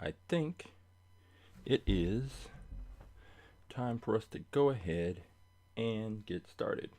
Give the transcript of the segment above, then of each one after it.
I think it is time for us to go ahead and get started.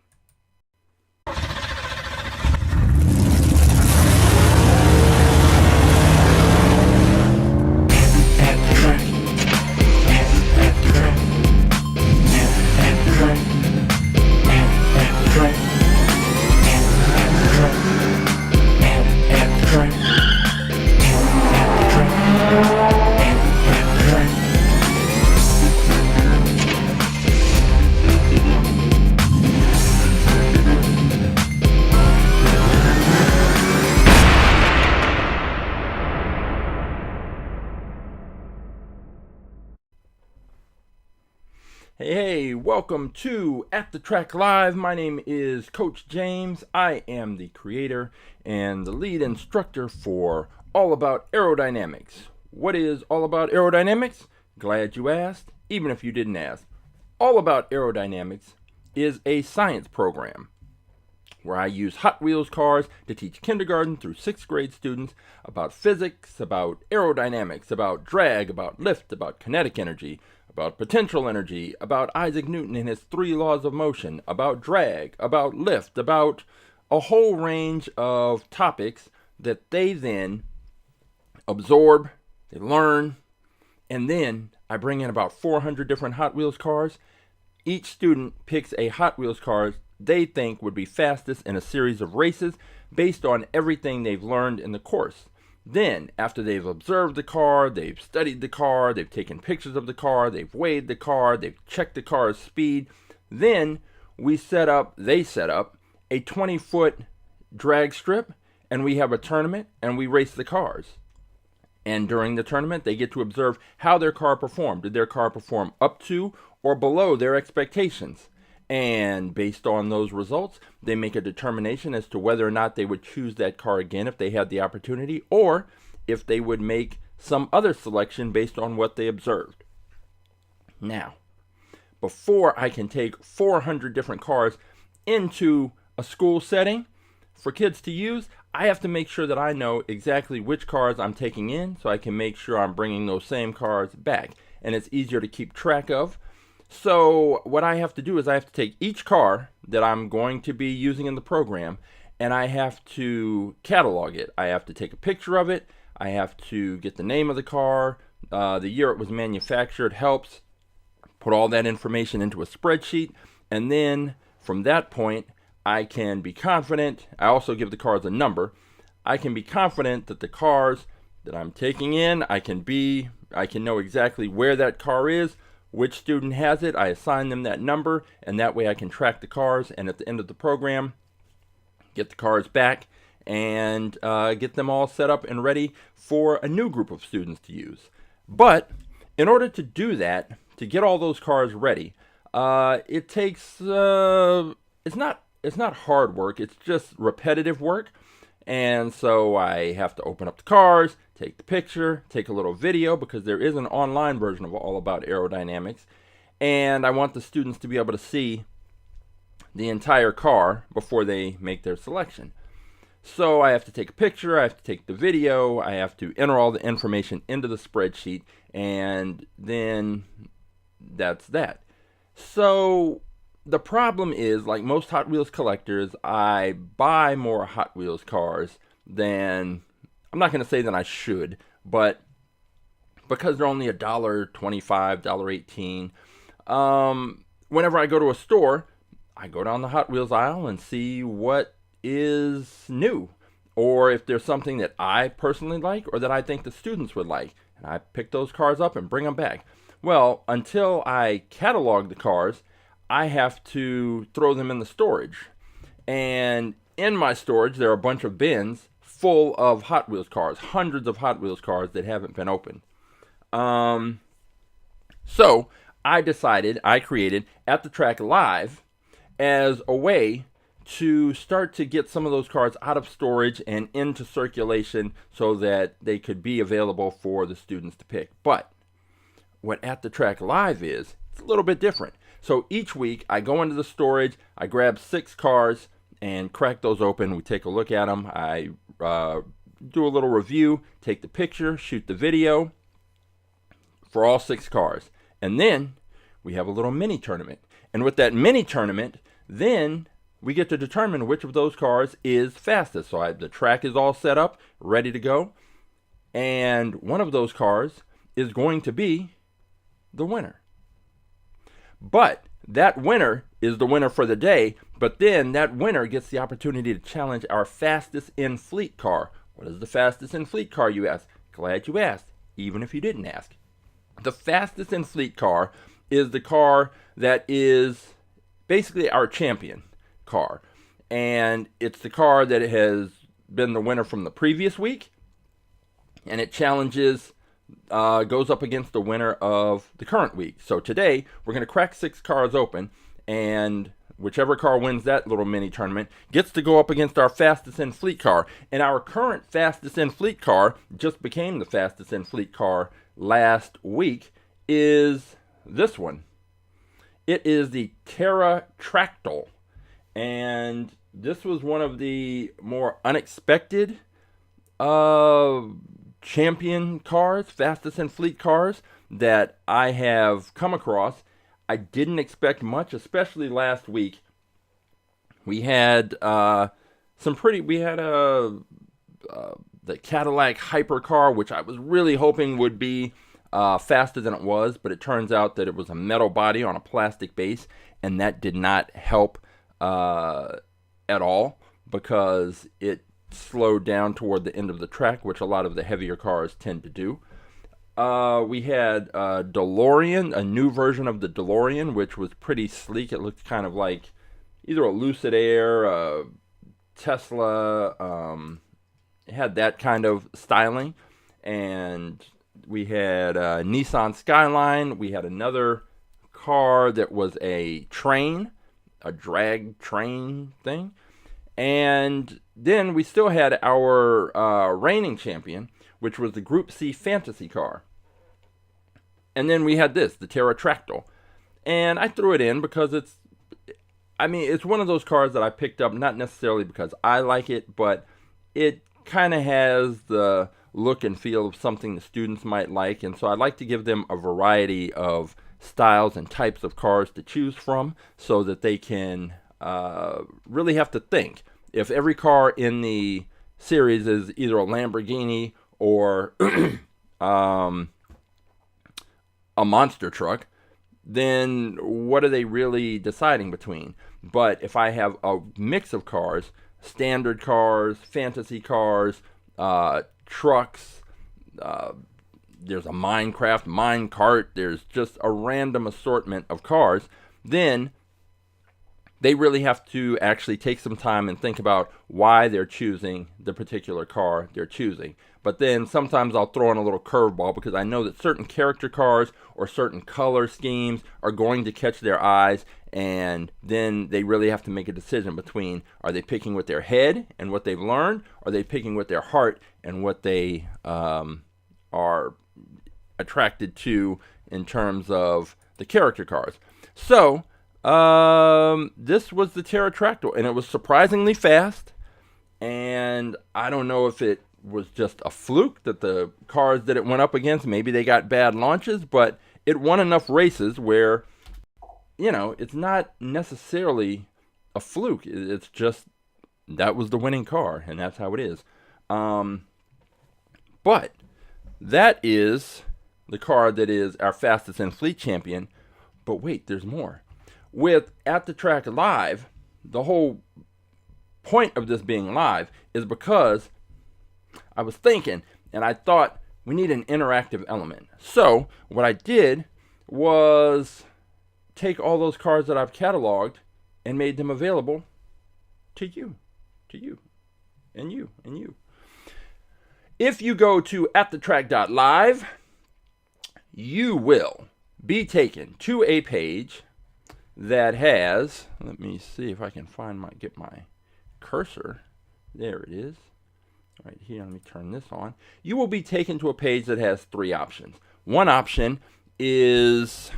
Hey, welcome to AtTheTrack.live. My name is Coach James. I am the creator and the lead instructor for All About Aerodynamics. What is All About Aerodynamics? Glad you asked, even if you didn't ask. All About Aerodynamics is a science program where I use Hot Wheels cars to teach kindergarten through 6th grade students about physics, about aerodynamics, about drag, about lift, about kinetic energy, about potential energy, about Isaac Newton and his 3 laws of motion, about drag, about lift, about a whole range of topics that they then absorb, they learn, and then I bring in about 400 different Hot Wheels cars. Each student picks a Hot Wheels car they think would be fastest in a series of races based on everything they've learned in the course. Then, after they've observed the car, they've studied the car, they've taken pictures of the car, they've weighed the car, they've checked the car's speed, then they set up a 20-foot drag strip, and we have a tournament, and we race the cars. And during the tournament, they get to observe how their car performed. Did their car perform up to or below their expectations? And based on those results, they make a determination as to whether or not they would choose that car again if they had the opportunity, or if they would make some other selection based on what they observed. Now, before I can take 400 different cars into a school setting for kids to use, I have to make sure that I know exactly which cars I'm taking in so I can make sure I'm bringing those same cars back. And it's easier to keep track of. So what I have to do is I have to take each car that I'm going to be using in the program, and I have to catalog it. I have to take a picture of it. I have to get the name of the car, the year it was manufactured helps, put all that information into a spreadsheet, and then from that point I can be confident. I also give the cars a number. I can be confident that the cars that I'm taking in, I can know exactly where that car is, which student has it. I assign them that number, and that way I can track the cars, and at the end of the program, get the cars back and get them all set up and ready for a new group of students to use. But in order to do that, to get all those cars ready, it takes it's not hard work, it's just repetitive work. And so I have to open up the cars, take the picture, take a little video, because there is an online version of All About Aerodynamics, and I want the students to be able to see the entire car before they make their selection. So I have to take a picture, I have to take the video, I have to enter all the information into the spreadsheet, and then that's that. So the problem is, like most Hot Wheels collectors, I buy more Hot Wheels cars than, I'm not going to say that I should, but because they're only $1.25, $1.18, whenever I go to a store, I go down the Hot Wheels aisle and see what is new, or if there's something that I personally like or that I think the students would like, and I pick those cars up and bring them back. Well, until I catalog the cars, I have to throw them in the storage. And in my storage, there are a bunch of bins full of Hot Wheels cars, hundreds of Hot Wheels cars that haven't been opened. So I created AtTheTrack.live as a way to start to get some of those cars out of storage and into circulation so that they could be available for the students to pick. But what AtTheTrack.live is, it's a little bit different. So each week I go into the storage, I grab 6 cars and crack those open. We take a look at them. I do a little review, take the picture, shoot the video, for all 6 cars. And then we have a little mini tournament. And with that mini tournament, then we get to determine which of those cars is fastest. So the track is all set up, ready to go. And one of those cars is going to be the winner. But that winner is the winner for the day. But then that winner gets the opportunity to challenge our fastest in fleet car. What is the fastest in fleet car, you ask? Glad you asked, even if you didn't ask. The fastest in fleet car is the car that is basically our champion car. And it's the car that has been the winner from the previous week. And it challenges, goes up against the winner of the current week. So today, we're going to crack 6 cars open. And whichever car wins that little mini tournament gets to go up against our fastest in fleet car. And our current fastest in fleet car just became the fastest in fleet car last week is this one. It is the Terra-Tracktyl. And this was one of the more unexpected champion cars, fastest in fleet cars that I have come across. I didn't expect much, especially last week. We had the Cadillac hypercar, which I was really hoping would be faster than it was, but it turns out that it was a metal body on a plastic base, and that did not help at all because it slowed down toward the end of the track, which a lot of the heavier cars tend to do. We had DeLorean, a new version of the DeLorean, which was pretty sleek. It looked kind of like either a Lucid Air, a Tesla. It had that kind of styling. And we had a Nissan Skyline. We had another car that was a train, a drag train thing. And then we still had our reigning champion, which was the Group C Fantasy car. And then we had this, the Terra-Tracktyl. And I threw it in because it's one of those cars that I picked up, not necessarily because I like it, but it kind of has the look and feel of something the students might like. And so I like to give them a variety of styles and types of cars to choose from so that they can really have to think. If every car in the series is either a Lamborghini or a monster truck, then what are they really deciding between? But if I have a mix of cars, standard cars, fantasy cars, trucks, there's a Minecraft, minecart, there's just a random assortment of cars, then they really have to actually take some time and think about why they're choosing the particular car they're choosing. But then sometimes I'll throw in a little curveball because I know that certain character cars or certain color schemes are going to catch their eyes, and then they really have to make a decision between, are they picking with their head and what they've learned, or are they picking with their heart and what they are attracted to in terms of the character cars. So this was the Terra-Tracktyl, and it was surprisingly fast, and I don't know if it was just a fluke that the cars that it went up against, maybe they got bad launches, but it won enough races where, it's not necessarily a fluke. It's just that was the winning car, and that's how it is. But that is the car that is our fastest in fleet champion. But wait, there's more. With AtTheTrack.live, the whole point of this being live is because I was thinking, and I thought we need an interactive element. So what I did was take all those cars that I've cataloged and made them available to you, and you. If you go to AtTheTrack.live, you will be taken to a page that has, let me see if I can get my cursor. There it is. Right here, let me turn this on. You will be taken to a page that has 3 options. One option is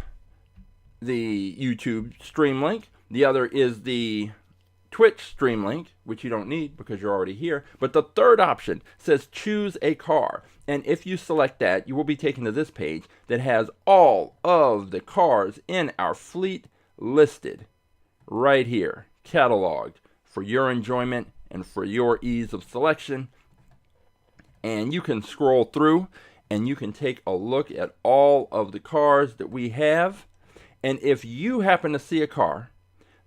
the YouTube stream link. The other is the Twitch stream link, which you don't need because you're already here. But the third option says choose a car. And if you select that, you will be taken to this page that has all of the cars in our fleet listed right here, cataloged for your enjoyment and for your ease of selection. And you can scroll through and you can take a look at all of the cars that we have. And if you happen to see a car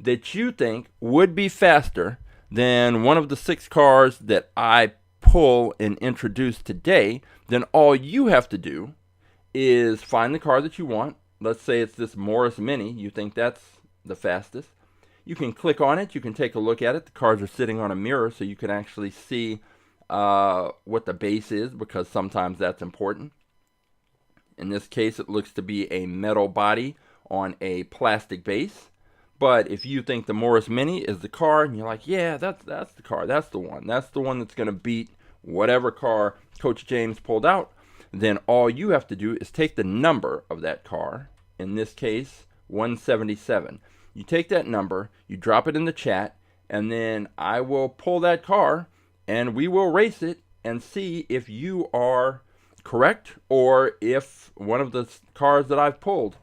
that you think would be faster than one of the 6 cars that I pull and introduce today, then all you have to do is find the car that you want. Let's say it's this Morris Mini. You think that's the fastest. You can click on it. You can take a look at it. The cars are sitting on a mirror, so you can actually see what the base is, because sometimes that's important. In this case, it looks to be a metal body on a plastic base. But if you think the Morris Mini is the car, and you're like, yeah, that's the car, that's the one that's going to beat whatever car Coach James pulled out, then all you have to do is take the number of that car, in this case, 177. You take that number, you drop it in the chat, and then I will pull that car, and we will race it and see if you are correct, or if one of the cars that I've pulled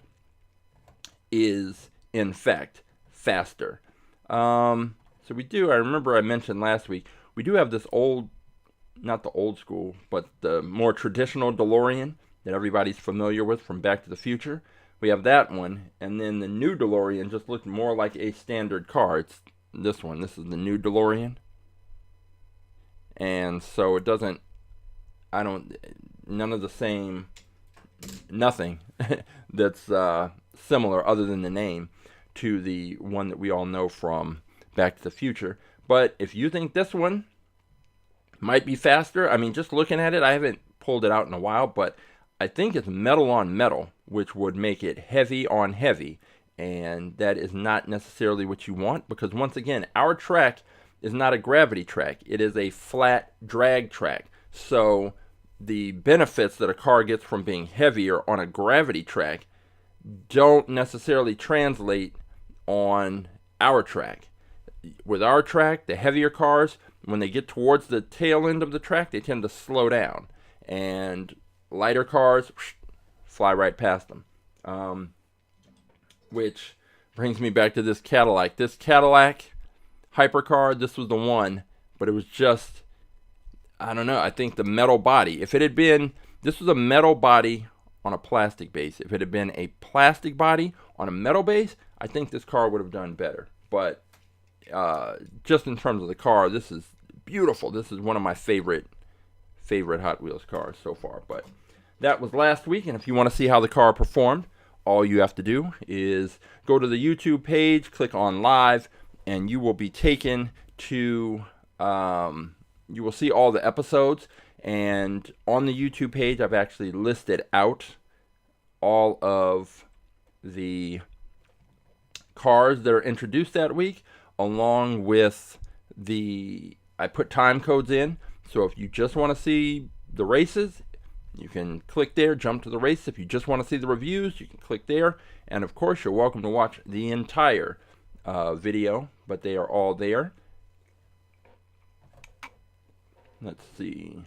is, in fact, faster. So we do, I remember I mentioned last week, we do have this old, not the old school, but the more traditional DeLorean that everybody's familiar with from Back to the Future. We have that one, and then the new DeLorean just looked more like a standard car. It's this one. This is the new DeLorean. And so it doesn't, none of the same, nothing that's similar other than the name to the one that we all know from Back to the Future. But if you think this one might be faster, I mean, just looking at it, I haven't pulled it out in a while, but I think it's metal on metal, which would make it heavy on heavy, and that is not necessarily what you want, because once again, our track is not a gravity track. It is a flat drag track. So the benefits that a car gets from being heavier on a gravity track don't necessarily translate on our track. With our track, the heavier cars, when they get towards the tail end of the track, they tend to slow down, and lighter cars fly right past them. Which brings me back to this Cadillac. This Cadillac hypercar, this was the one, but it was just, I don't know, I think the metal body. If it had been, this was a metal body on a plastic base. If it had been a plastic body on a metal base, I think this car would have done better. But just in terms of the car, this is beautiful. This is one of my favorite Hot Wheels cars so far. But that was last week, and if you want to see how the car performed, all you have to do is go to the YouTube page, click on live, and you will be taken to, you will see all the episodes. And on the YouTube page, I've actually listed out all of the cars that are introduced that week, along with I put time codes in. So if you just want to see the races, you can click there, jump to the race. If you just want to see the reviews, you can click there. And of course, you're welcome to watch the entire video, but they are all there. Let's see.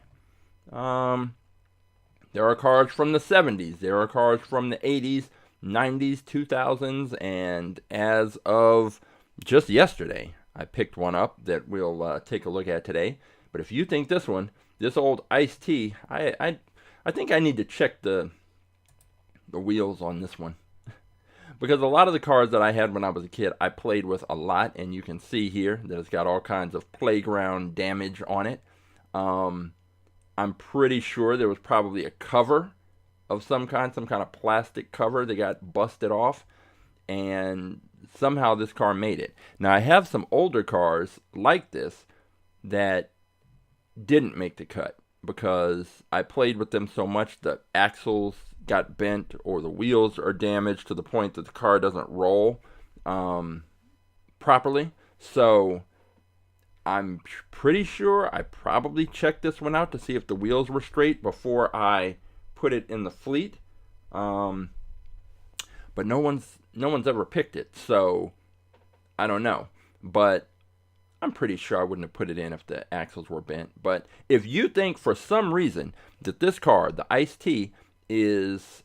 There are cars from the 70s. There are cars from the 80s, 90s, 2000s, and as of just yesterday, I picked one up that we'll take a look at today. But if you think this one, this old iced tea, I think I need to check the wheels on this one. Because a lot of the cars that I had when I was a kid, I played with a lot, and you can see here that it's got all kinds of playground damage on it. I'm pretty sure there was probably a cover of some kind of plastic cover that got busted off, and somehow this car made it. Now, I have some older cars like this that didn't make the cut because I played with them so much the axles got bent or the wheels are damaged to the point that the car doesn't roll properly. So I'm pretty sure I probably checked this one out to see if the wheels were straight before I put it in the fleet. But no one's ever picked it, so I don't know. But I'm pretty sure I wouldn't have put it in if the axles were bent. But if you think for some reason that this car, the Ice-T, is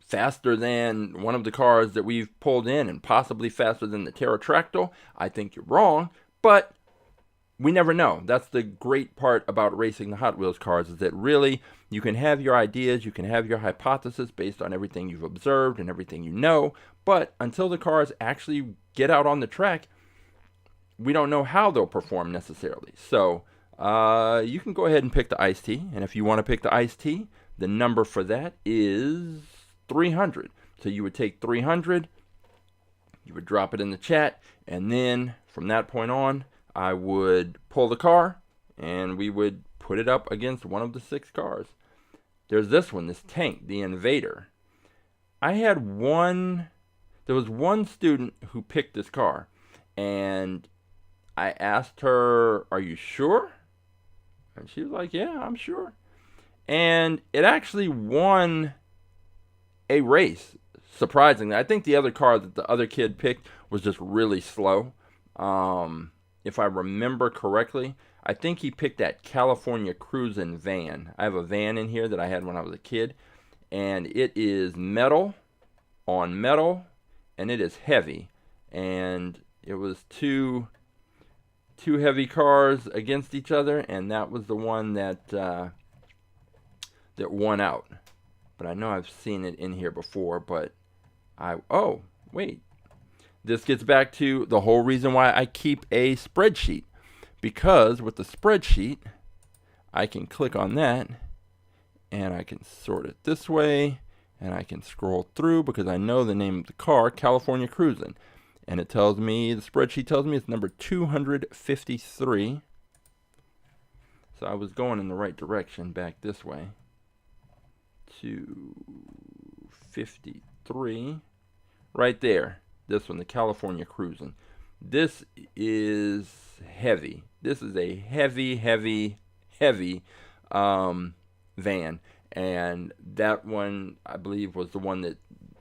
faster than one of the cars that we've pulled in and possibly faster than the Terra-Tracktyl, I think you're wrong. But we never know. That's the great part about racing the Hot Wheels cars, is that really you can have your ideas, you can have your hypothesis based on everything you've observed and everything you know, but until the cars actually get out on the track, we don't know how they'll perform necessarily. So you can go ahead and pick the Ice-T, and if you want to pick the Ice-T, the number for that is 300. So you would take 300, you would drop it in the chat, and then from that point on, I would pull the car, and we would put it up against one of the 6 cars. There's this one, this tank, the Invader. There was one student who picked this car, and I asked her, "Are you sure?" And she was like, "Yeah, I'm sure." And it actually won a race, surprisingly. I think the other car that the other kid picked was just really slow. If I remember correctly, I think he picked that California Cruisin' van. I have a van in here that I had when I was a kid, and it is metal on metal, and it is heavy. And it was two heavy cars against each other, and that was the one that won out. But I know I've seen it in here before, but oh, wait. This gets back to the whole reason why I keep a spreadsheet. Because with the spreadsheet, I can click on that, and I can sort it this way, and I can scroll through because I know the name of the car, California Cruisin'. And it tells me, the spreadsheet tells me it's number 253. So I was going in the right direction back this way. 253. Right there. This one, the California Cruisin'. This is heavy. This is a heavy van. And that one, I believe, was the one that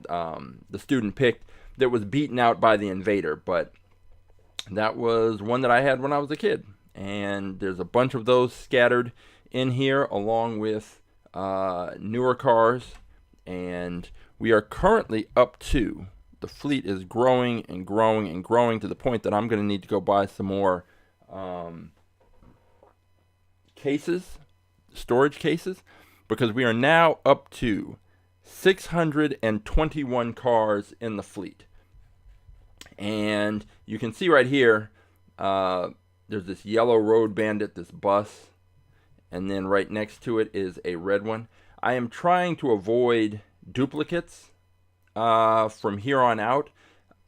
the student picked that was beaten out by the Invader. But that was one that I had when I was a kid. And there's a bunch of those scattered in here along with newer cars. And we are currently up to... The fleet is growing and growing and growing to the point that I'm going to need to go buy some more storage cases, because we are now up to 621 cars in the fleet. And you can see right here, there's this yellow Road Bandit, this bus, and then right next to it is a red one. I am trying to avoid duplicates from here on out,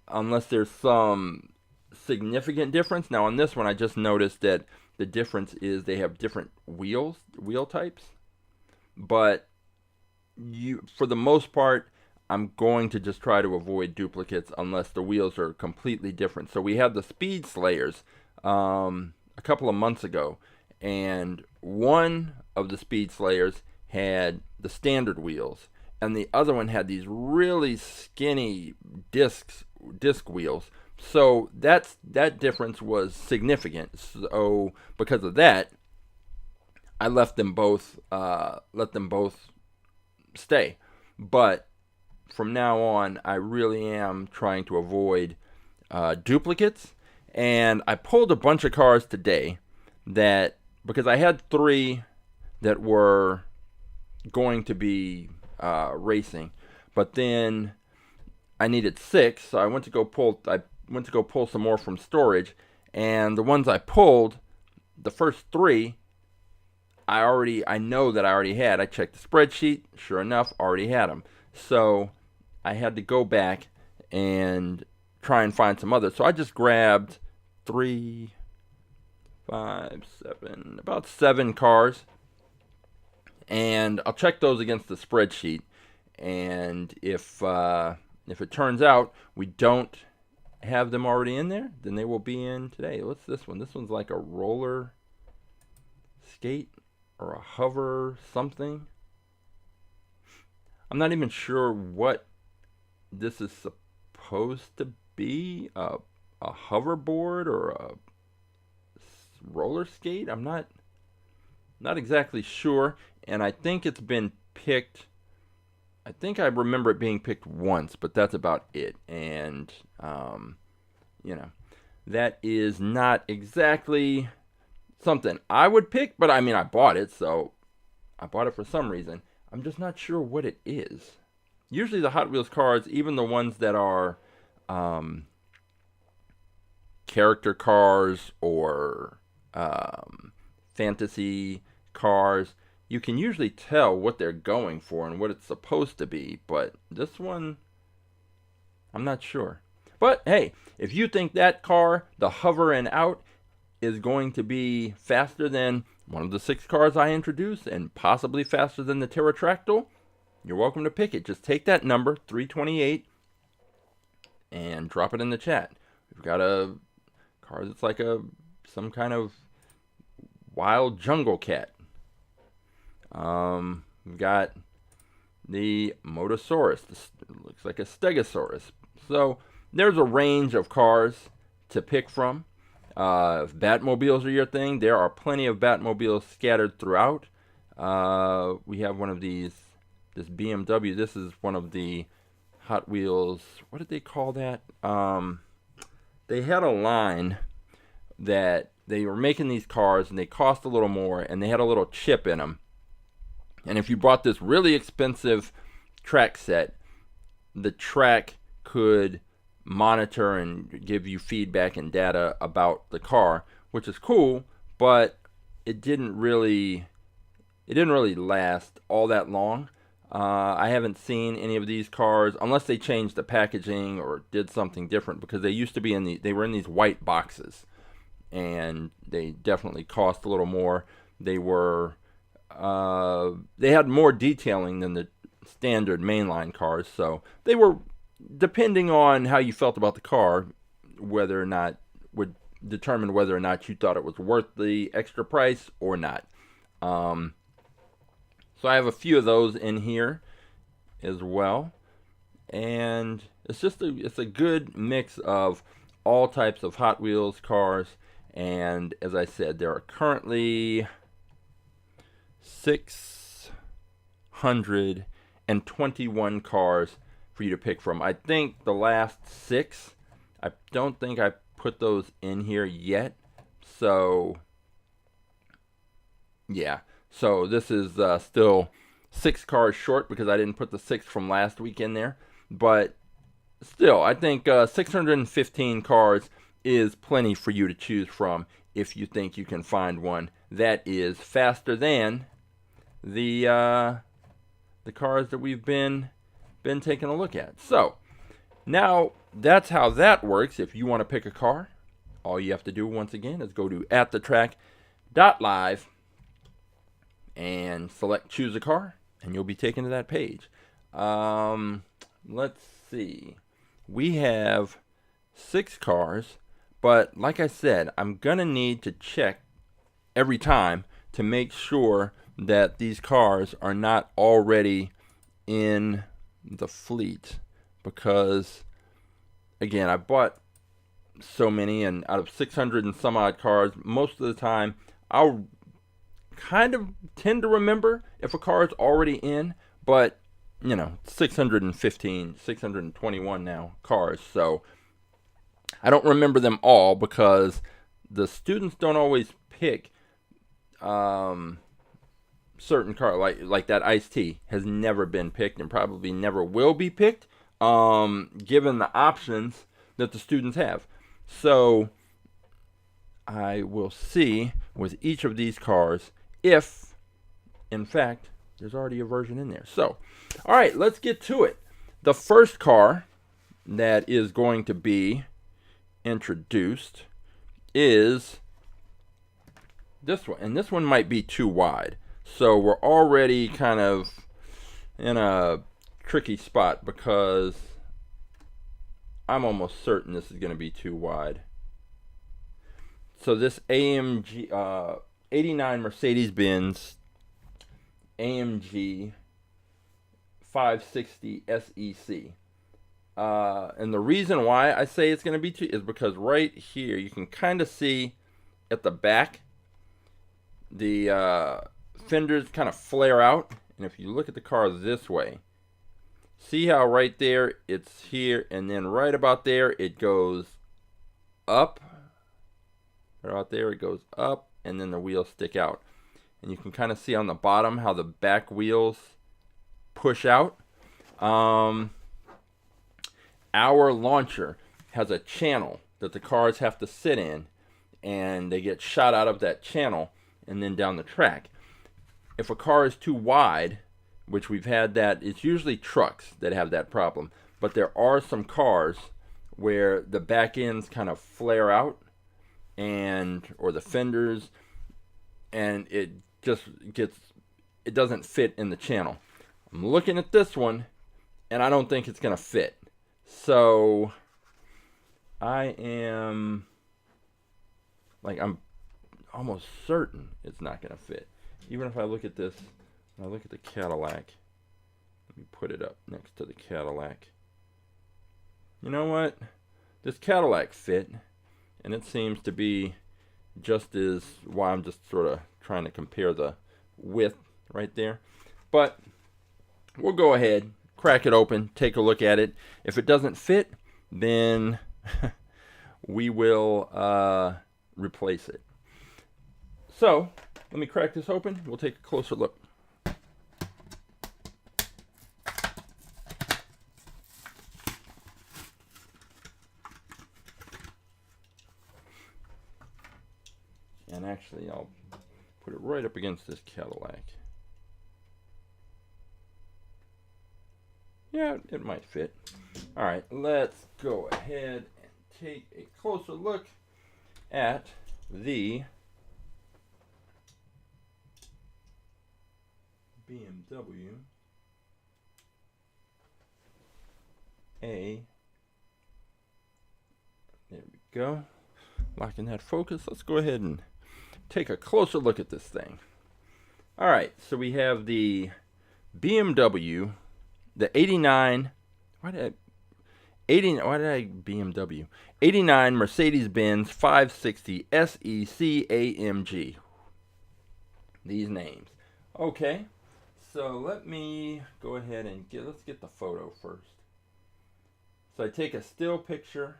unless there's some significant difference. Now on this one, I just noticed that the difference is they have different wheel types. But for the most part, I'm going to just try to avoid duplicates unless the wheels are completely different. So we had the Speed Slayers a couple of months ago, and one of the Speed Slayers had the standard wheels, and the other one had these really skinny disc wheels. So that difference was significant. So because of that, I let them both stay. But from now on, I really am trying to avoid duplicates. And I pulled a bunch of cars today because I had 3 that were going to be racing, but then I needed 6, so I went to go pull some more from storage, and the ones I pulled, the first 3, I know that I already had. I checked the spreadsheet, sure enough, already had them. So I had to go back and try and find some others. So I just grabbed 3, 5, 7, about 7 cars. And I'll check those against the spreadsheet. And if it turns out we don't have them already in there, then they will be in today. What's this one? This one's like a roller skate or a hover something. I'm not even sure what this is supposed to be. a hoverboard or a roller skate. I'm not exactly sure, and I think it's been picked. I think I remember it being picked once, but that's about it. And you know, that is not exactly something I would pick, but I mean, I bought it, so I bought it for some reason. I'm just not sure what it is. Usually the Hot Wheels cars, even the ones that are character cars or fantasy cars, you can usually tell what they're going for and what it's supposed to be. But this one, I'm not sure. But hey, if you think that car, the Hover and Out, is going to be faster than one of the 6 cars I introduced and possibly faster than the Terra-Tracktyl, you're welcome to pick it. Just take that number, 328, and drop it in the chat. We've got a car that's like some kind of wild jungle cat. We've got the Motosaurus. This looks like a Stegosaurus. So there's a range of cars to pick from. If Batmobiles are your thing, there are plenty of Batmobiles scattered throughout. We have one of these, this BMW. This is one of the Hot Wheels. What did they call that? They had a line that they were making these cars, and they cost a little more, and they had a little chip in them. And if you bought this really expensive track set, the track could monitor and give you feedback and data about the car, which is cool, but it didn't really last all that long. I haven't seen any of these cars unless they changed the packaging or did something different, because they used to be they were in these white boxes, and they definitely cost a little more. They had more detailing than the standard mainline cars, so they were, depending on how you felt about the car, whether or not would determine whether or not you thought it was worth the extra price or not. So I have a few of those in here as well, and it's a good mix of all types of Hot Wheels cars. And as I said, there are currently 621 cars for you to pick from. I think the last 6, I don't think I put those in here yet. So yeah, so this is still 6 cars short because I didn't put the 6 from last week in there. But still, I think 615 cars is plenty for you to choose from if you think you can find one that is faster than the cars that we've been taking a look at. So now that's how that works. If you want to pick a car, all you have to do, once again, is go to AtTheTrack.live and select choose a car, and you'll be taken to that page. Let's see. We have 6 cars, but like I said, I'm gonna need to check every time to make sure that these cars are not already in the fleet, because again, I bought so many, and out of 600 and some odd cars, most of the time I'll kind of tend to remember if a car is already in, but 615, 621 now cars, so I don't remember them all because the students don't always pick certain car, like that iced tea has never been picked and probably never will be picked, given the options that the students have. So I will see with each of these cars if, in fact, there's already a version in there. So, all right, let's get to it. The first car that is going to be introduced is this one, and this one might be too wide. So we're already kind of in a tricky spot because I'm almost certain this is going to be too wide. So this AMG 89 Mercedes Benz AMG 560 SEC. And the reason why I say it's going to be too is because right here you can kind of see at the back the fenders kind of flare out. And if you look at the car this way, see how right there it's here, and then right about there it goes up. Right out there it goes up, and then the wheels stick out. And you can kind of see on the bottom how the back wheels push out. Our launcher has a channel that the cars have to sit in, and they get shot out of that channel and then down the track. If a car is too wide, which we've had that, it's usually trucks that have that problem, but there are some cars where the back ends kind of flare out, or the fenders, and it doesn't fit in the channel. I'm looking at this one, and I don't think it's gonna fit. So I'm almost certain it's not gonna fit. Even if I look at this, I look at the Cadillac. Let me put it up next to the Cadillac. You know what? This Cadillac fit, and it seems to be just as why I'm just sort of trying to compare the width right there. But we'll go ahead, crack it open, take a look at it. If it doesn't fit, then we will replace it. So let me crack this open. We'll take a closer look. And actually, I'll put it right up against this Cadillac. Yeah, it might fit. All right, let's go ahead and take a closer look at the BMW A. There we go. Locking that focus. Let's go ahead and take a closer look at this thing. All right, so we have the BMW, the 89. Why did I BMW? 89 Mercedes Benz 560 SEC AMG. These names. Okay, so let me go ahead and let's get the photo first. So I take a still picture,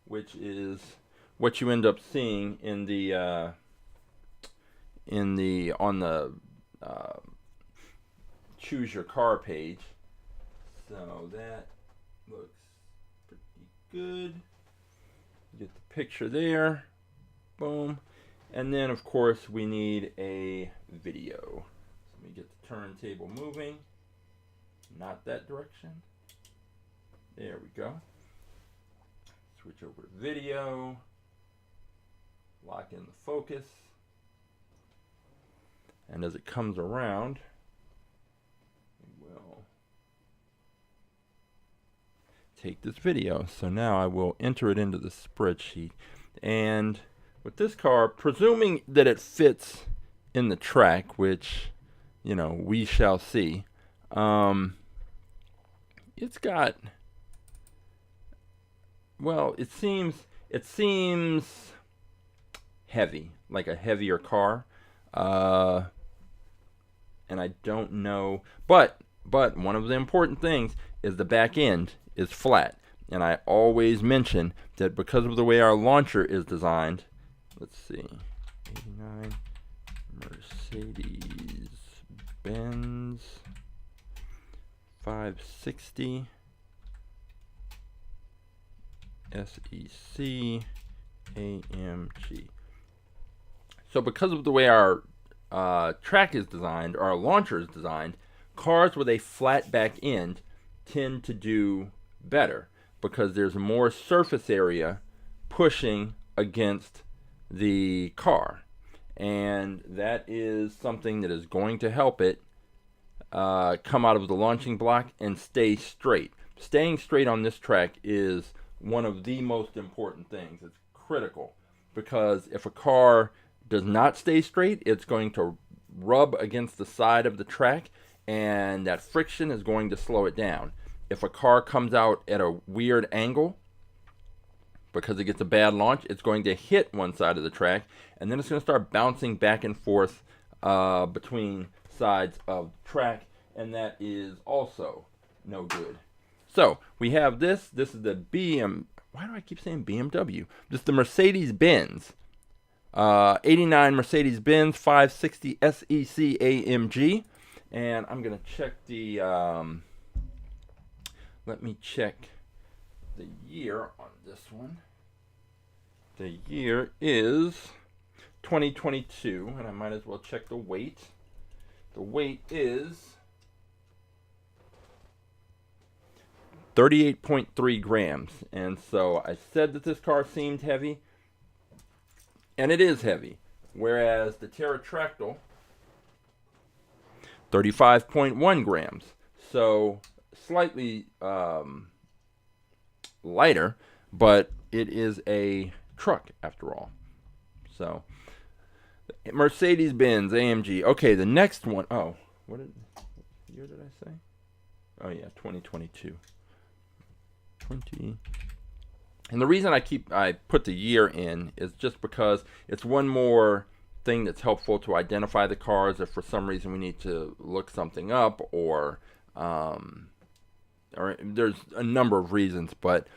which is what you end up seeing on the choose your car page. So that looks pretty good. Get the picture there. Boom. And then of course we need a video. So let me get the turntable moving. Not that direction. There we go. Switch over to video. Lock in the focus. And as it comes around, we will take this video. So now I will enter it into the spreadsheet. And with this car, presuming that it fits in the track, which, you know, we shall see, it's got, well, it seems heavy, like a heavier car. And I don't know, but one of the important things is the back end is flat. And I always mention that because of the way our launcher is designed, let's see, 89 Mercedes Benz 560 SEC AMG. So because of the way our track is designed, our launcher is designed, cars with a flat back end tend to do better because there's more surface area pushing against the car, and that is something that is going to help it come out of the launching block and stay straight. Staying straight on this track is one of the most important things. It's critical because if a car does not stay straight, it's going to rub against the side of the track and that friction is going to slow it down. If a car comes out at a weird angle, because it gets a bad launch, it's going to hit one side of the track, and then it's going to start bouncing back and forth between sides of the track, and that is also no good. So we have this. This is the why do I keep saying BMW? This is the Mercedes Benz. 89 Mercedes Benz 560 SEC AMG. And I'm going to check the, let me check the year on this one. The year is 2022, and I might as well check the weight. The weight is 38.3 grams. And so I said that this car seemed heavy, and it is heavy. Whereas the Terra-Tracktyl, 35.1 grams. So slightly lighter, but it is a truck after all. So Mercedes Benz AMG. Okay, the next one. Oh, what year did I say? Oh yeah, 2022. And the reason I put the year in is just because it's one more thing that's helpful to identify the cars if for some reason we need to look something up, or there's a number of reasons, but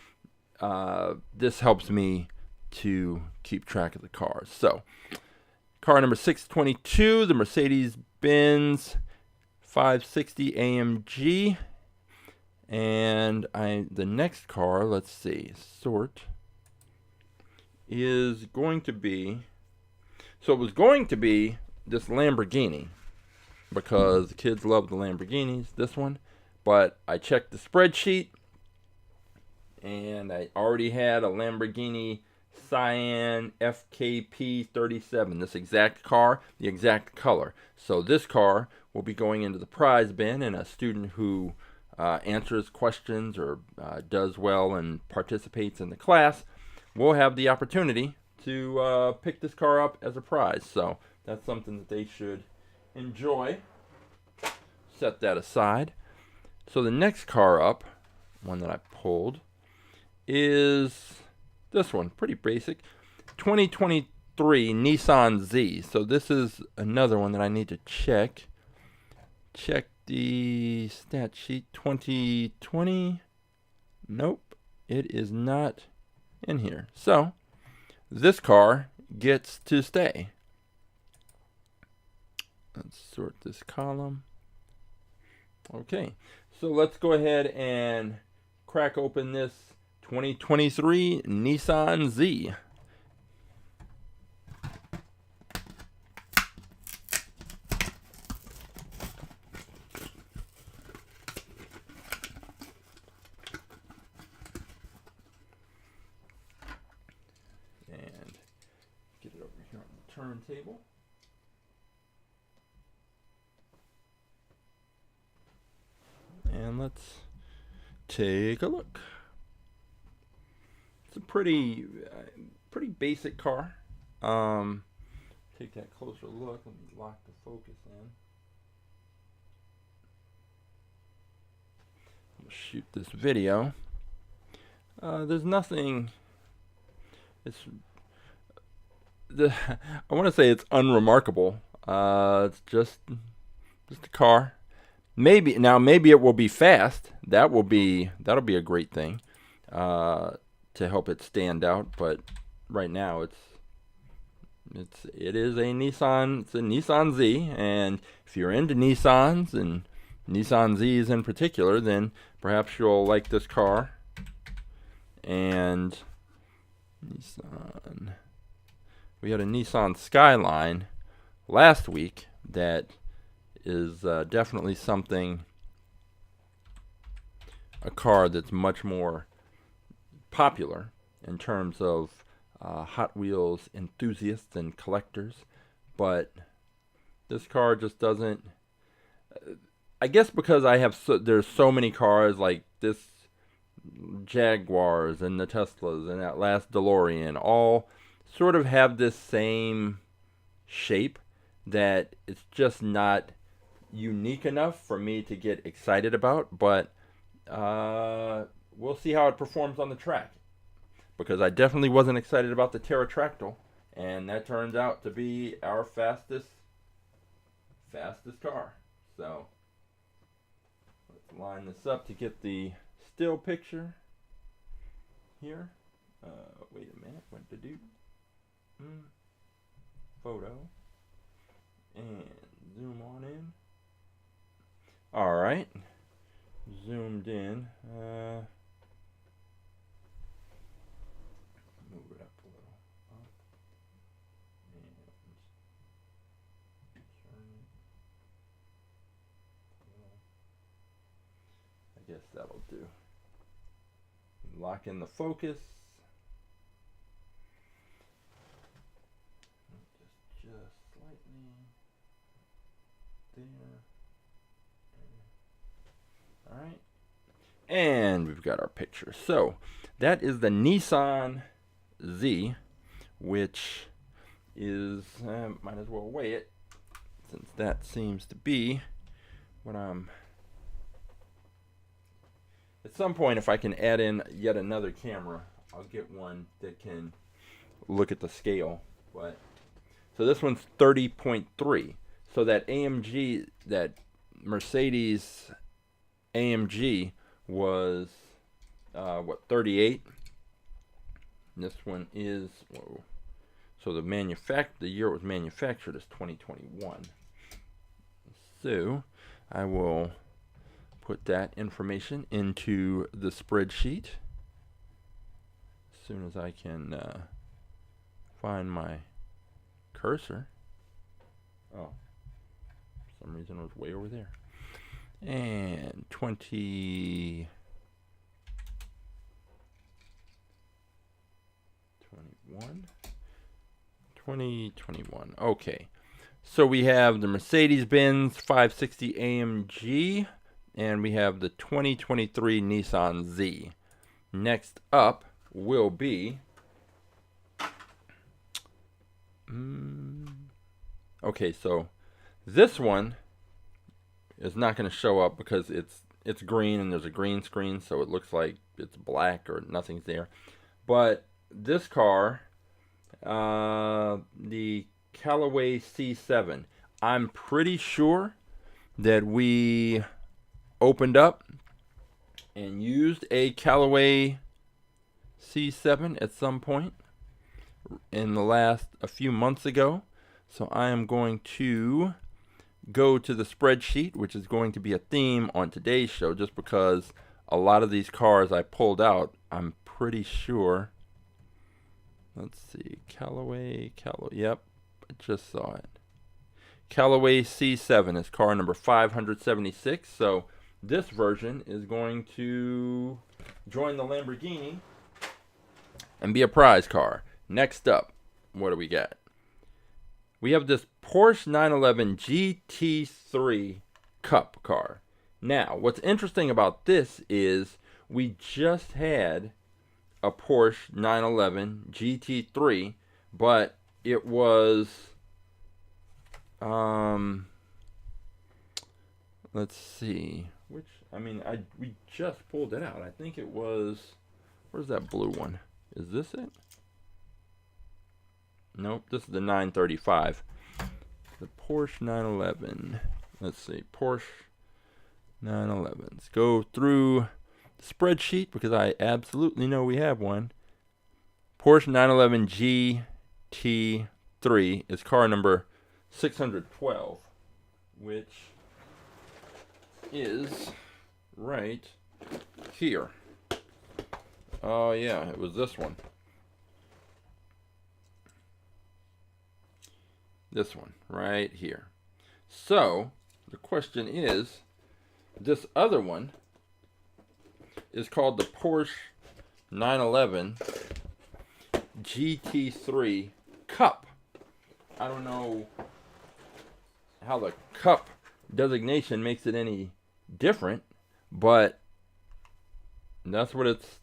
this helps me to keep track of the cars. So car number 622, the Mercedes Benz 560 AMG. And the next car, let's see, is going to be, so it was going to be this Lamborghini, because the kids love the Lamborghinis, this one, but I checked the spreadsheet, and I already had a Lamborghini Cyan FKP 37, this exact car, the exact color. So this car will be going into the prize bin, and a student who answers questions or does well and participates in the class will have the opportunity to pick this car up as a prize. So that's something that they should enjoy. Set that aside. So the next car up, one that I pulled, is this one. Pretty basic. 2023 Nissan Z. So this is another one that I need to check. Check the stat sheet. 2020. Nope, it is not in here. So this car gets to stay. Let's sort this column. Okay, so let's go ahead and crack open this 2023 Nissan Z. Turntable. And let's take a look. It's a pretty basic car. Take that closer look. Let me lock the focus in. I'm gonna shoot this video. There's nothing. I want to say it's unremarkable. It's just a car. Maybe it will be fast. That'll be a great thing to help it stand out. But right now it is a Nissan. It's a Nissan Z, and if you're into Nissans and Nissan Zs in particular, then perhaps you'll like this car. And Nissan. We had a Nissan Skyline last week that is definitely a car that's much more popular in terms of Hot Wheels enthusiasts and collectors. But this car just doesn't, I guess because there's so many cars like this Jaguars and the Teslas and that last DeLorean, all sort of have this same shape, that it's just not, unique enough for me to get excited about, but we'll see how it performs on the track. Because I definitely wasn't excited about the Terra-Tracktyl, and that turns out to be our fastest car. So let's line this up to get the still picture here. Wait a minute, what to do? Photo, and zoom on in. All right, zoomed in. Move it up a little. Up. And turn it. I guess that'll do. Lock in the focus. Just slightly there. All right. And we've got our picture. So that is the Nissan Z, which is, might as well weigh it, since that seems to be what I'm, at some point if I can add in yet another camera, I'll get one that can look at the scale. But so this one's 30.3, so that AMG, that Mercedes AMG was what, 38. This one is, whoa, so the year it was manufactured is 2021. So I will put that information into the spreadsheet as soon as I can find my cursor. Oh, for some reason it was way over there. And 2021. Okay. So we have the Mercedes Benz 560 AMG, and we have the 2023 Nissan Z. Next up will be okay, so this one is not going to show up because it's green and there's a green screen, so it looks like it's black or nothing's there. But this car, the Callaway C7, I'm pretty sure that we opened up and used a Callaway C7 at some point in the last a few months ago. So I am going to go to the spreadsheet, which is going to be a theme on today's show, just because a lot of these cars I pulled out, I'm pretty sure. Let's see, Callaway, yep, I just saw it. Callaway C7 is car number 576. So this version is going to join the Lamborghini and be a prize car. Next up, what do we got? We have this Porsche 911 GT3 Cup car. Now, what's interesting about this is we just had a Porsche 911 GT3, but it was, let's see, which, we just pulled it out. I think it was, where's that blue one? Is this it? Nope, this is the 935. The Porsche 911. Let's see, Porsche 911s. Go through the spreadsheet because I absolutely know we have one. Porsche 911 GT3 is car number 612, which is right here. Oh yeah, it was this one. This one right here. So the question is, this other one is called the Porsche 911 GT3 Cup. I don't know how the Cup designation makes it any different, but that's what it's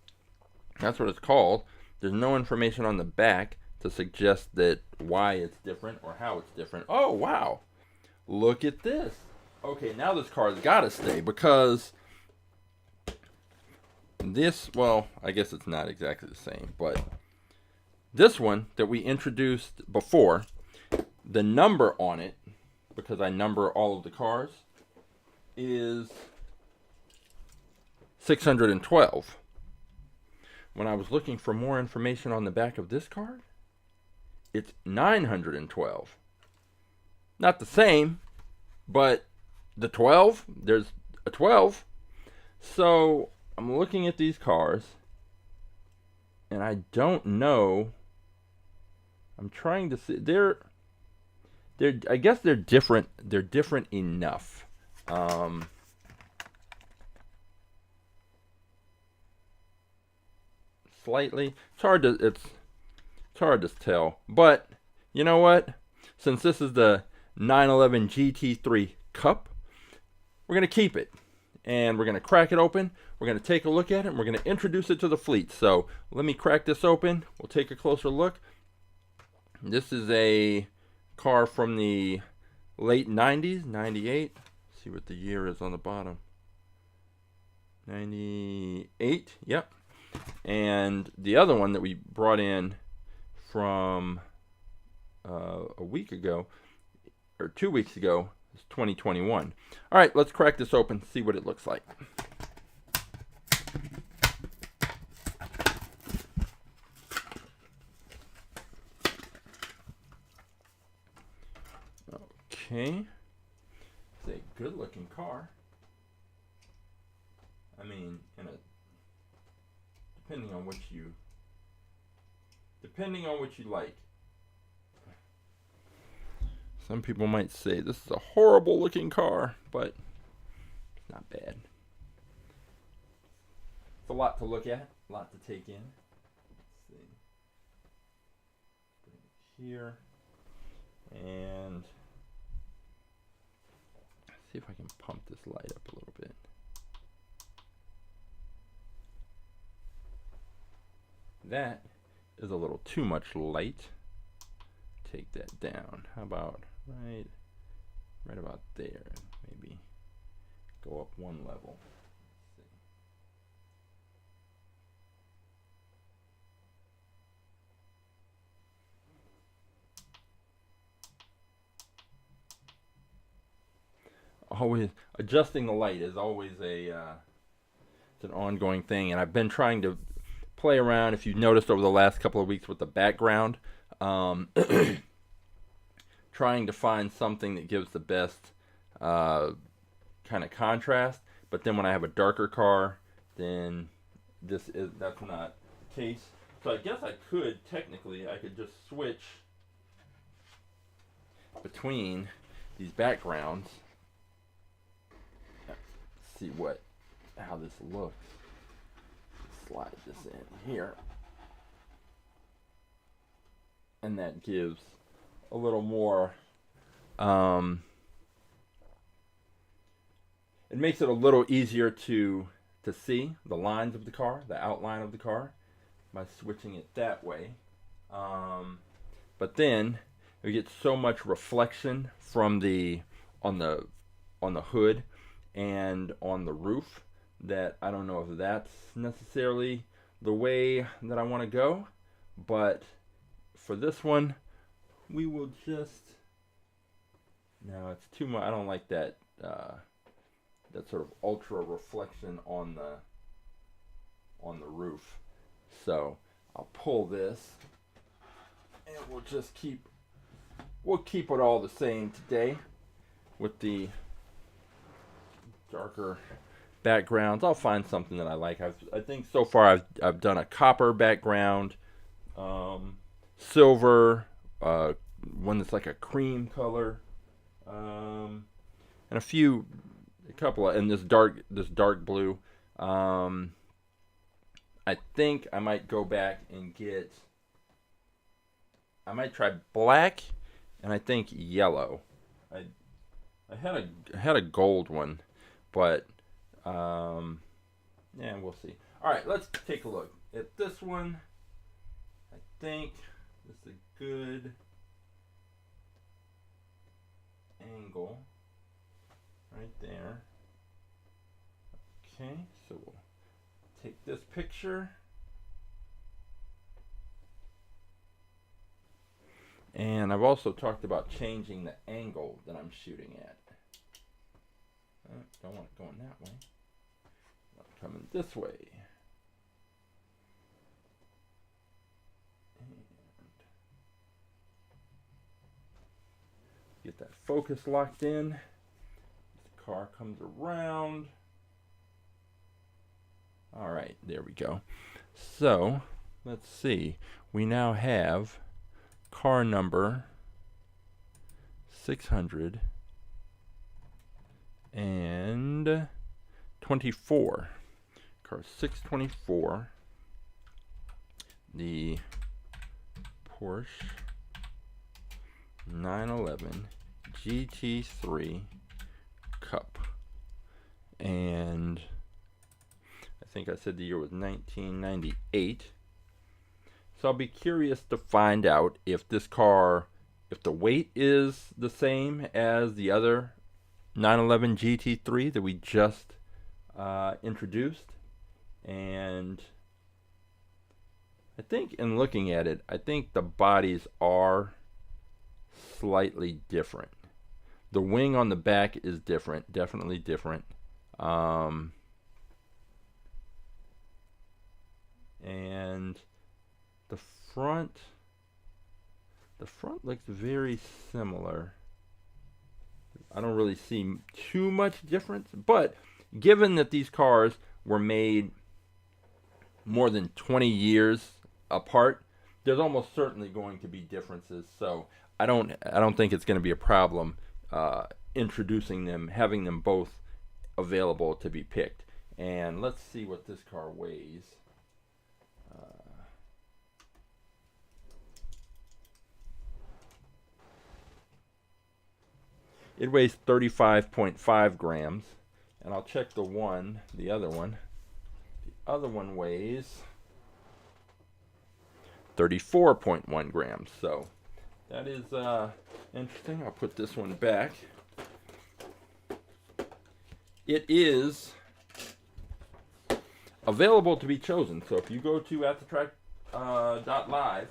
called. There's no information on the back to suggest that why it's different or how it's different. Oh wow, look at this. Okay, now this car's got to stay because this, well, I guess it's not exactly the same, but this one that we introduced before, the number on it, because I number all of the cars, is 612. When I was looking for more information on the back of this card, it's 912. Not the same, but the 12, there's a 12. So I'm looking at these cars, and I don't know. I'm trying to see. I guess they're different. They're different enough. Slightly. It's hard to tell. But you know what? Since this is the 911 GT3 Cup, we're gonna keep it, and we're gonna crack it open. We're gonna take a look at it, and we're gonna introduce it to the fleet. So let me crack this open. We'll take a closer look. This is a car from the late 90s, 98. Let's see what the year is on the bottom. 98, yep. And the other one that we brought in from a week ago, or 2 weeks ago, is 2021. All right, let's crack this open, see what it looks like. Okay, it's a good-looking car. I mean, depending on what you like. Some people might say this is a horrible-looking car, but it's not bad. It's a lot to look at, a lot to take in. Let's see. Put it here, and see if I can pump this light up a little bit. That is a little too much light. Take that down. How about right about there? Maybe go up one level. Let's see. Always adjusting the light is always it's an ongoing thing, and I've been trying to play around, if you've noticed over the last couple of weeks, with the background, trying to find something that gives the best kind of contrast. But then when I have a darker car, then that's not the case. So I guess I could just switch between these backgrounds. Let's see how this looks. Slide this in here, and that gives a little more, it makes it a little easier to see the lines of the car, the outline of the car, by switching it that way. But then we get so much reflection from on the hood and on the roof that I don't know if that's necessarily the way that I want to go, but for this one, we will just, no, it's too much. I don't like that that sort of ultra reflection on the roof. So I'll pull this, and we'll keep it all the same today with the darker backgrounds. I'll find something that I like. I think so far I've done a copper background, silver, one that's like a cream color, and this dark blue. I think I might go back and I might try black, and I think yellow. I had a gold one, but yeah, we'll see. All right, let's take a look at this one. I think this is a good angle right there. Okay, so we'll take this picture. And I've also talked about changing the angle that I'm shooting at. Don't want it going that way. I'm coming this way. And get that focus locked in. The car comes around. All right, there we go. So, let's see. We now have car number 624. Car 624. The Porsche 911 GT3 Cup. And I think I said the year was 1998. So I'll be curious to find out if this car, if the weight is the same as the other 911 GT3 that we just introduced. And I think in looking at it, I think the bodies are slightly different. The wing on the back is different, definitely different. And the front looks very similar. I don't really see too much difference, but given that these cars were made more than 20 years apart, there's almost certainly going to be differences. So I don't think it's going to be a problem introducing them, having them both available to be picked. And let's see what this car weighs. It weighs 35.5 grams, and I'll check the other one. The other one weighs 34.1 grams. So that is interesting. I'll put this one back. It is available to be chosen. So if you go to AtTheTrack.live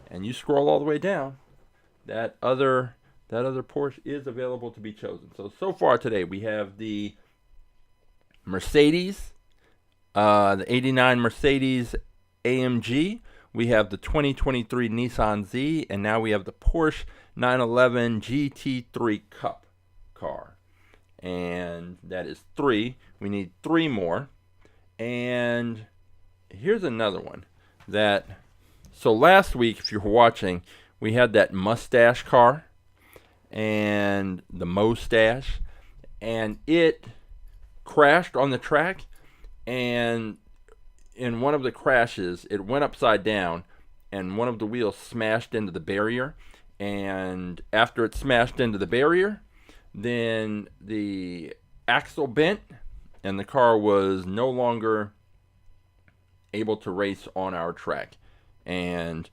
and you scroll all the way down, that other Porsche is available to be chosen. So far today we have the Mercedes, the 89 Mercedes AMG. We have the 2023 Nissan Z, and now we have the Porsche 911 GT3 Cup car. And that is 3. We need 3 more. And here's another one so last week, if you were watching, we had that mustache car and the Mo-Stache, and it crashed on the track, and in one of the crashes it went upside down and one of the wheels smashed into the barrier, and after it smashed into the barrier, then the axle bent and the car was no longer able to race on our track, and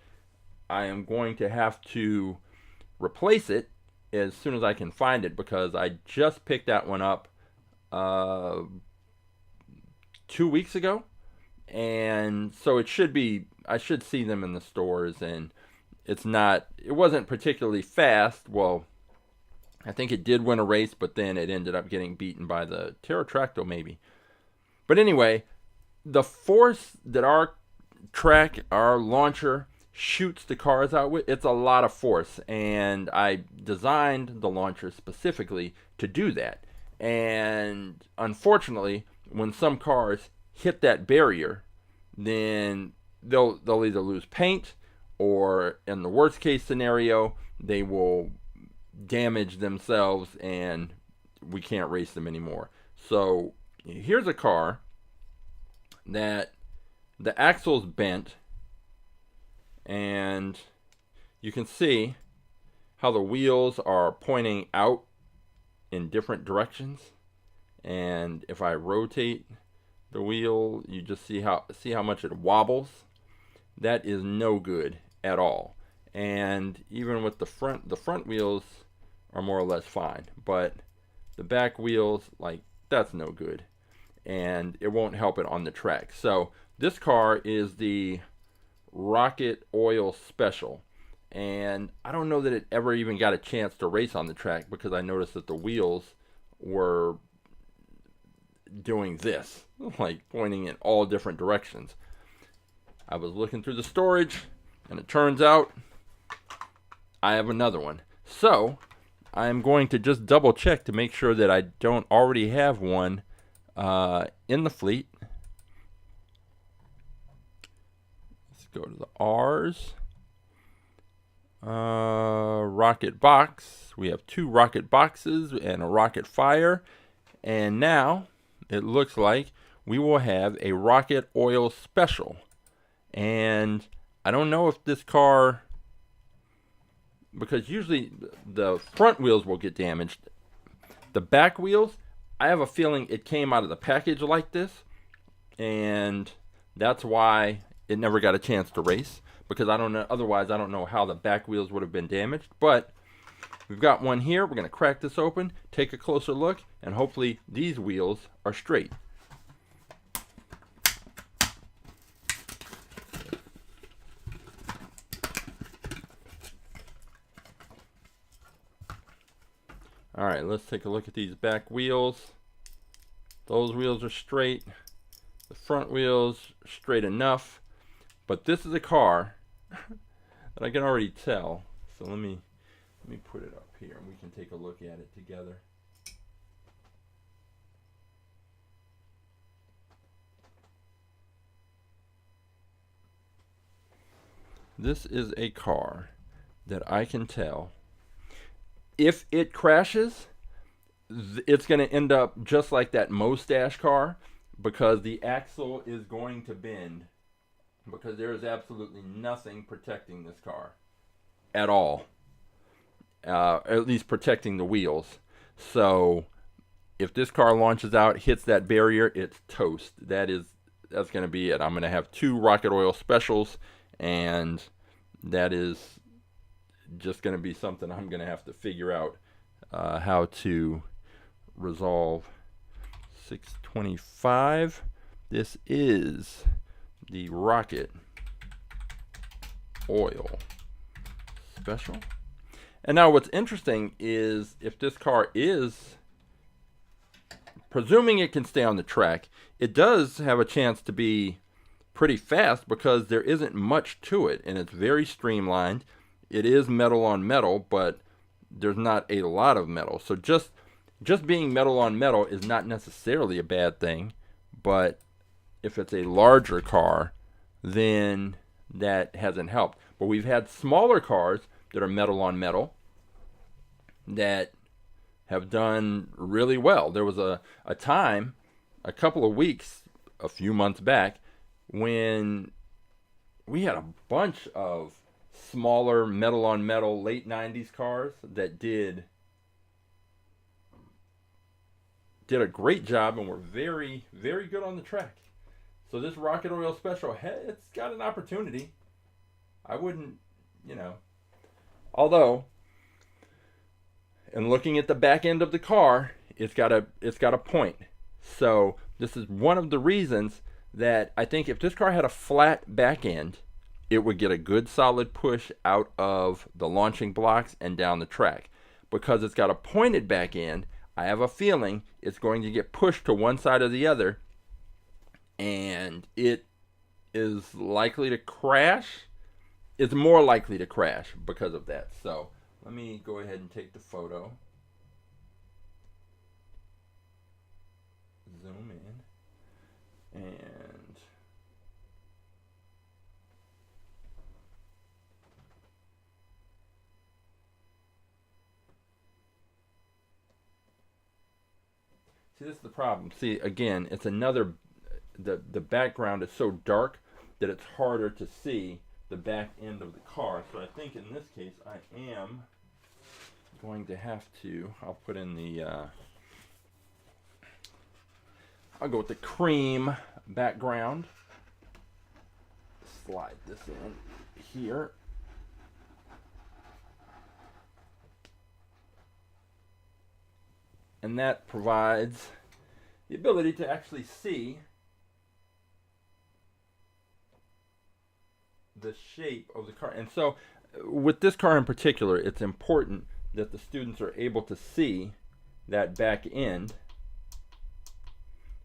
I am going to have to replace it as soon as I can find it, because I just picked that one up 2 weeks ago, and so I should see them in the stores. And it wasn't particularly fast. Well, I think it did win a race, but then it ended up getting beaten by the Terra-Tracktyl maybe. But anyway, the force that our launcher shoots the cars out with, it's a lot of force, and I designed the launcher specifically to do that. And unfortunately, when some cars hit that barrier, then they'll either lose paint, or in the worst case scenario, they will damage themselves and we can't race them anymore. So here's a car that the axle's bent, and you can see how the wheels are pointing out in different directions. And if I rotate the wheel, you just see how much it wobbles. That is no good at all. And even with the front wheels are more or less fine, but the back wheels, like, that's no good. And it won't help it on the track. So this car is the Rocket Oil Special. And I don't know that it ever even got a chance to race on the track because I noticed that the wheels were doing this, like pointing in all different directions. I was looking through the storage, and it turns out I have another one. So I'm going to just double check to make sure that I don't already have one in the fleet. Let's go to the R's. Rocket box. We have 2 rocket boxes and a rocket fire. And now it looks like we will have a Rocket Oil Special. And I don't know if this car, because usually the front wheels will get damaged. The back wheels, I have a feeling it came out of the package like this, and that's why it never got a chance to race, because I don't know, otherwise I don't know how the back wheels would have been damaged. But we've got one here. We're going to crack this open, take a closer look, and hopefully these wheels are straight. Alright, let's take a look at these back wheels. Those wheels are straight. The front wheels straight enough. But this is a car that I can already tell. So let me put it up here and we can take a look at it together. This is a car that I can tell, if it crashes, it's going to end up just like that Mustache car, because the axle is going to bend, because there is absolutely nothing protecting this car at all, at least protecting the wheels. So if this car launches out, hits that barrier, it's toast. That's going to be it. I'm going to have 2 Rocket Oil Specials, and that is just going to be something I'm going to have to figure out how to resolve. 625. This is the Rocket Oil Special. And now what's interesting is, if this car is, presuming it can stay on the track, it does have a chance to be pretty fast, because there isn't much to it and it's very streamlined. It is metal on metal, but there's not a lot of metal. So just being metal on metal is not necessarily a bad thing. But if it's a larger car, then that hasn't helped. But we've had smaller cars that are metal on metal that have done really well. There was a time, a couple of weeks, a few months back, when we had a bunch of smaller metal on metal late 90s cars that did a great job and were very, very good on the track. So this Rocket Oil Special, it's got an opportunity. I wouldn't, although, in looking at the back end of the car, it's got a point. So this is one of the reasons that I think if this car had a flat back end, it would get a good solid push out of the launching blocks and down the track. Because it's got a pointed back end, I have a feeling it's going to get pushed to one side or the other, and it is likely to crash. It's more likely to crash because of that. So let me go ahead and take the photo. Zoom in. And see, this is the problem. See, again, it's another, the background is so dark that it's harder to see the back end of the car. So I think in this case I am going to have to, I'll put in the, I'll go with the cream background. Slide this in here. and that provides the ability to actually see the shape of the car. And so with this car in particular, it's important that the students are able to see that back end,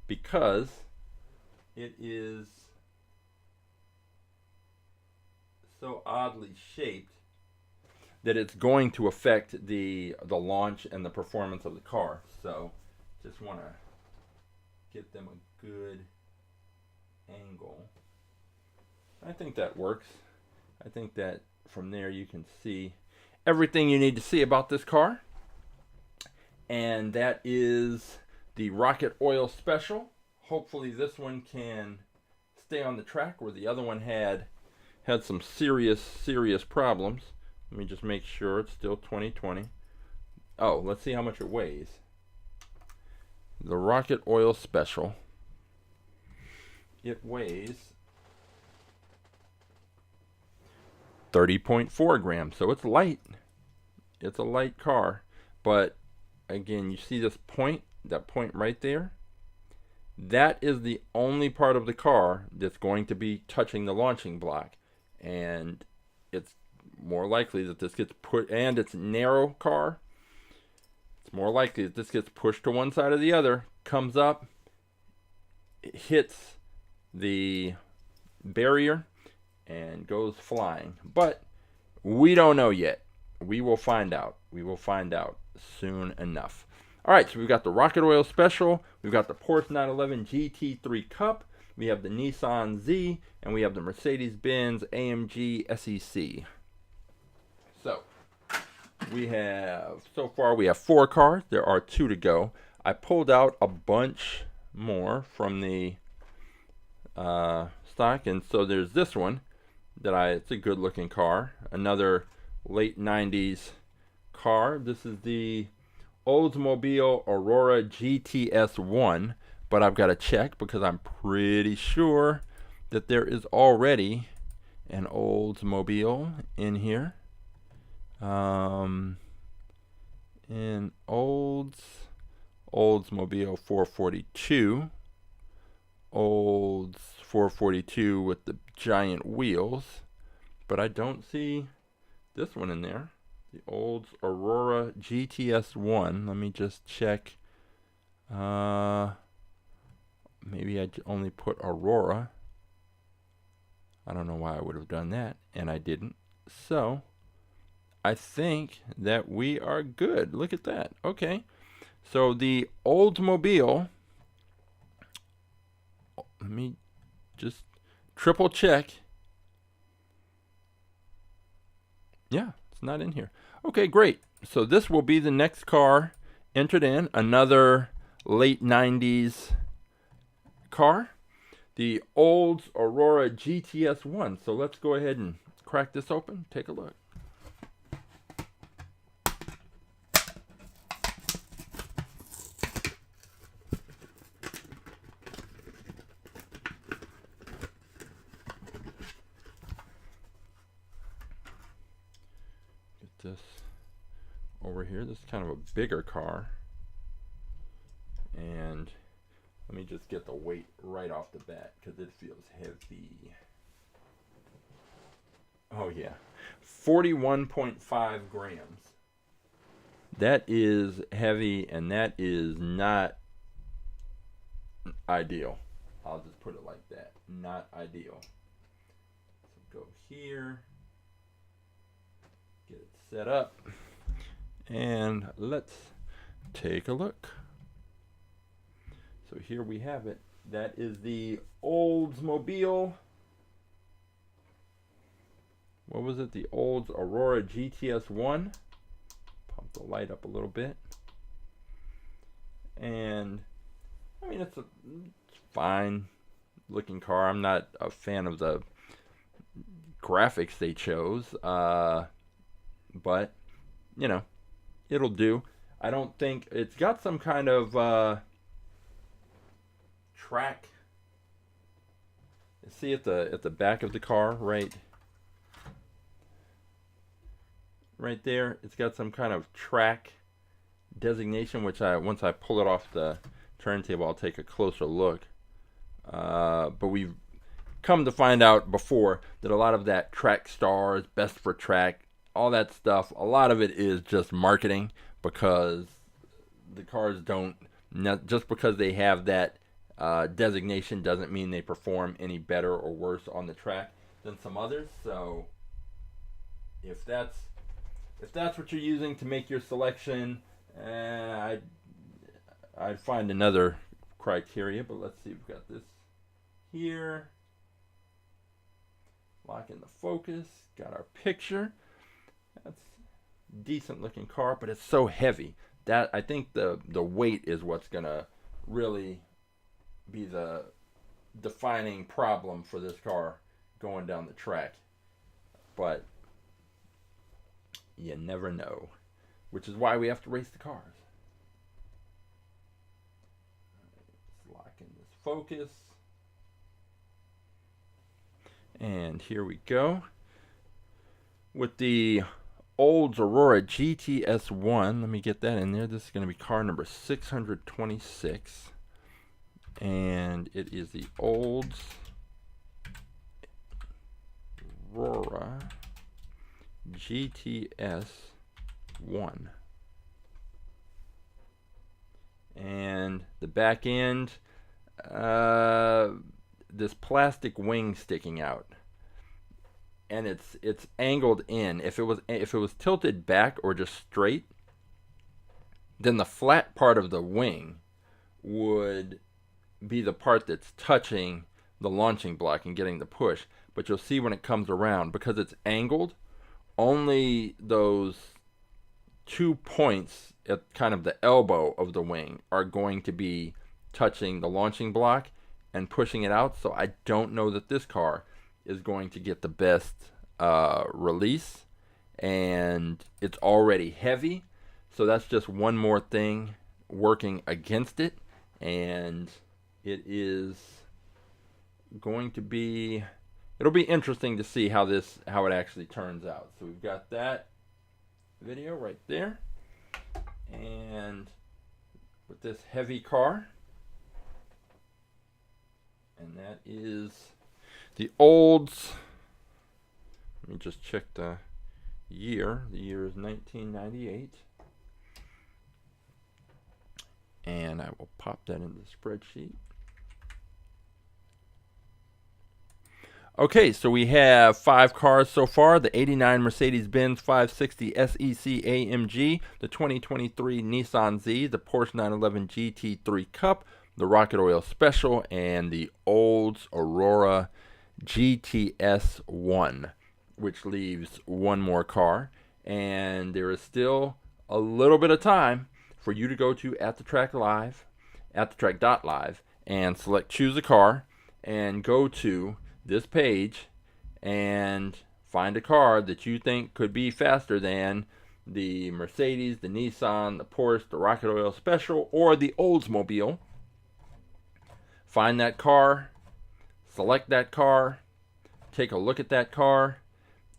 because it is so oddly shaped that it's going to affect the launch and the performance of the car. So just want to get them a good angle. I think that works. I think that from there you can see everything you need to see about this car. And that is the Rocket Oil Special. Hopefully this one can stay on the track, where the other one had some serious problems. Let me just make sure it's still 2020. Oh, let's see how much it weighs. The Rocket Oil Special. It weighs 30.4 grams, so it's light. It's a light car, but again, you see this point, that point right there? That is the only part of the car that's going to be touching the launching block, and it's more likely that this gets put, and it's a narrow car, it's more likely that this gets pushed to one side or the other, comes up, it hits the barrier, and goes flying. But we don't know yet. We will find out. We will find out soon enough. All right, so we've got the Rocket Oil Special, we've got the Porsche 911 GT3 Cup, we have the Nissan Z, and we have the Mercedes Benz AMG SEC. So so far we have 4 cars. There are 2 to go. I pulled out a bunch more from the stock, and so there's this one it's a good looking car, another late 90s car. This is the Oldsmobile Aurora GTS-1, but I've got to check because I'm pretty sure that there is already an Oldsmobile in here. In Oldsmobile 442, Olds 442 with the giant wheels, but I don't see this one in there. The Olds Aurora GTS-1. Let me just check. Maybe I only put Aurora. I don't know why I would have done that, and I didn't. So I think that we are good. Look at that. Okay. So the Oldsmobile, let me just triple check. Yeah, it's not in here. Okay, great. So this will be the next car entered in, another late 90s car, the Olds Aurora GTS-1. So let's go ahead and crack this open, take a look. This over here. This is kind of a bigger car, and let me just get the weight right off the bat because it feels heavy. Oh yeah, 41.5 grams. That is heavy, and that is not ideal. I'll just put it like that. Not ideal. So go here. Get it set up, and let's take a look. So here we have it. That is the Oldsmobile. What was it? The Olds Aurora GTS-1. Pump the light up a little bit. And I mean, it's a fine looking car. I'm not a fan of the graphics they chose. But, you know, it'll do. I don't think it's got some kind of track. See at the back of the car, right there, it's got some kind of track designation, which once I pull it off the turntable, I'll take a closer look. But we've come to find out before that a lot of that track stars, best for track, all that stuff, a lot of it is just marketing, because the cars don't, just because they have that designation doesn't mean they perform any better or worse on the track than some others. So if that's what you're using to make your selection, I'd find another criteria. But let's see, we've got this here. Lock in the focus. Got our picture. That's a decent looking car, but it's so heavy. That, I think the weight is what's gonna really be the defining problem for this car going down the track. But you never know, which is why we have to race the cars. Let's lock in this focus. And here we go. With the Olds Aurora GTS-1, let me get that in there. This is going to be car number 626. And it is the Olds Aurora GTS-1. And the back end, this plastic wing sticking out, and it's angled in. If it was tilted back or just straight, then the flat part of the wing would be the part that's touching the launching block and getting the push. But you'll see when it comes around, because it's angled, only those 2 points at kind of the elbow of the wing are going to be touching the launching block and pushing it out. So I don't know that this car is going to get the best release, and it's already heavy, so that's just one more thing working against it. And it is going to be, it'll be interesting to see how it actually turns out. So we've got that video right there, and with this heavy car, and that is the Olds. Let me just check the year. The year is 1998. And I will pop that in the spreadsheet. Okay, so we have 5 cars so far. The 89 Mercedes Benz 560 SEC AMG, the 2023 Nissan Z, the Porsche 911 GT3 Cup, the Rocket Oil Special, and the Olds Aurora GTS-1, which leaves one more car. And there is still a little bit of time for you to go to AtTheTrack.live, AtTheTrack.live, and select choose a car, and go to this page and find a car that you think could be faster than the Mercedes, the Nissan, the Porsche, the Rocket Oil Special, or the Oldsmobile. Find that car, select that car, take a look at that car,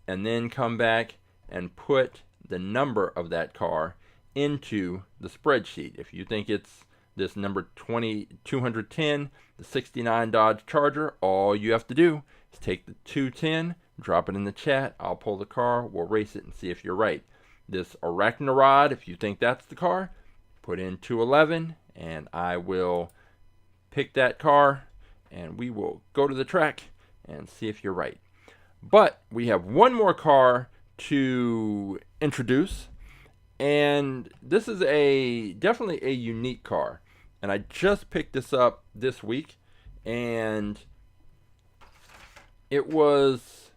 and then come back and put the number of that car into the spreadsheet. If you think it's this number 210, the 69 Dodge Charger, all you have to do is take the 210, drop it in the chat, I'll pull the car, we'll race it and see if you're right. This Arachnarod, if you think that's the car, put in 211, and I will pick that car, and we will go to the track and see if you're right. But we have one more car to introduce, and this is definitely a unique car. And I just picked this up this week, and it's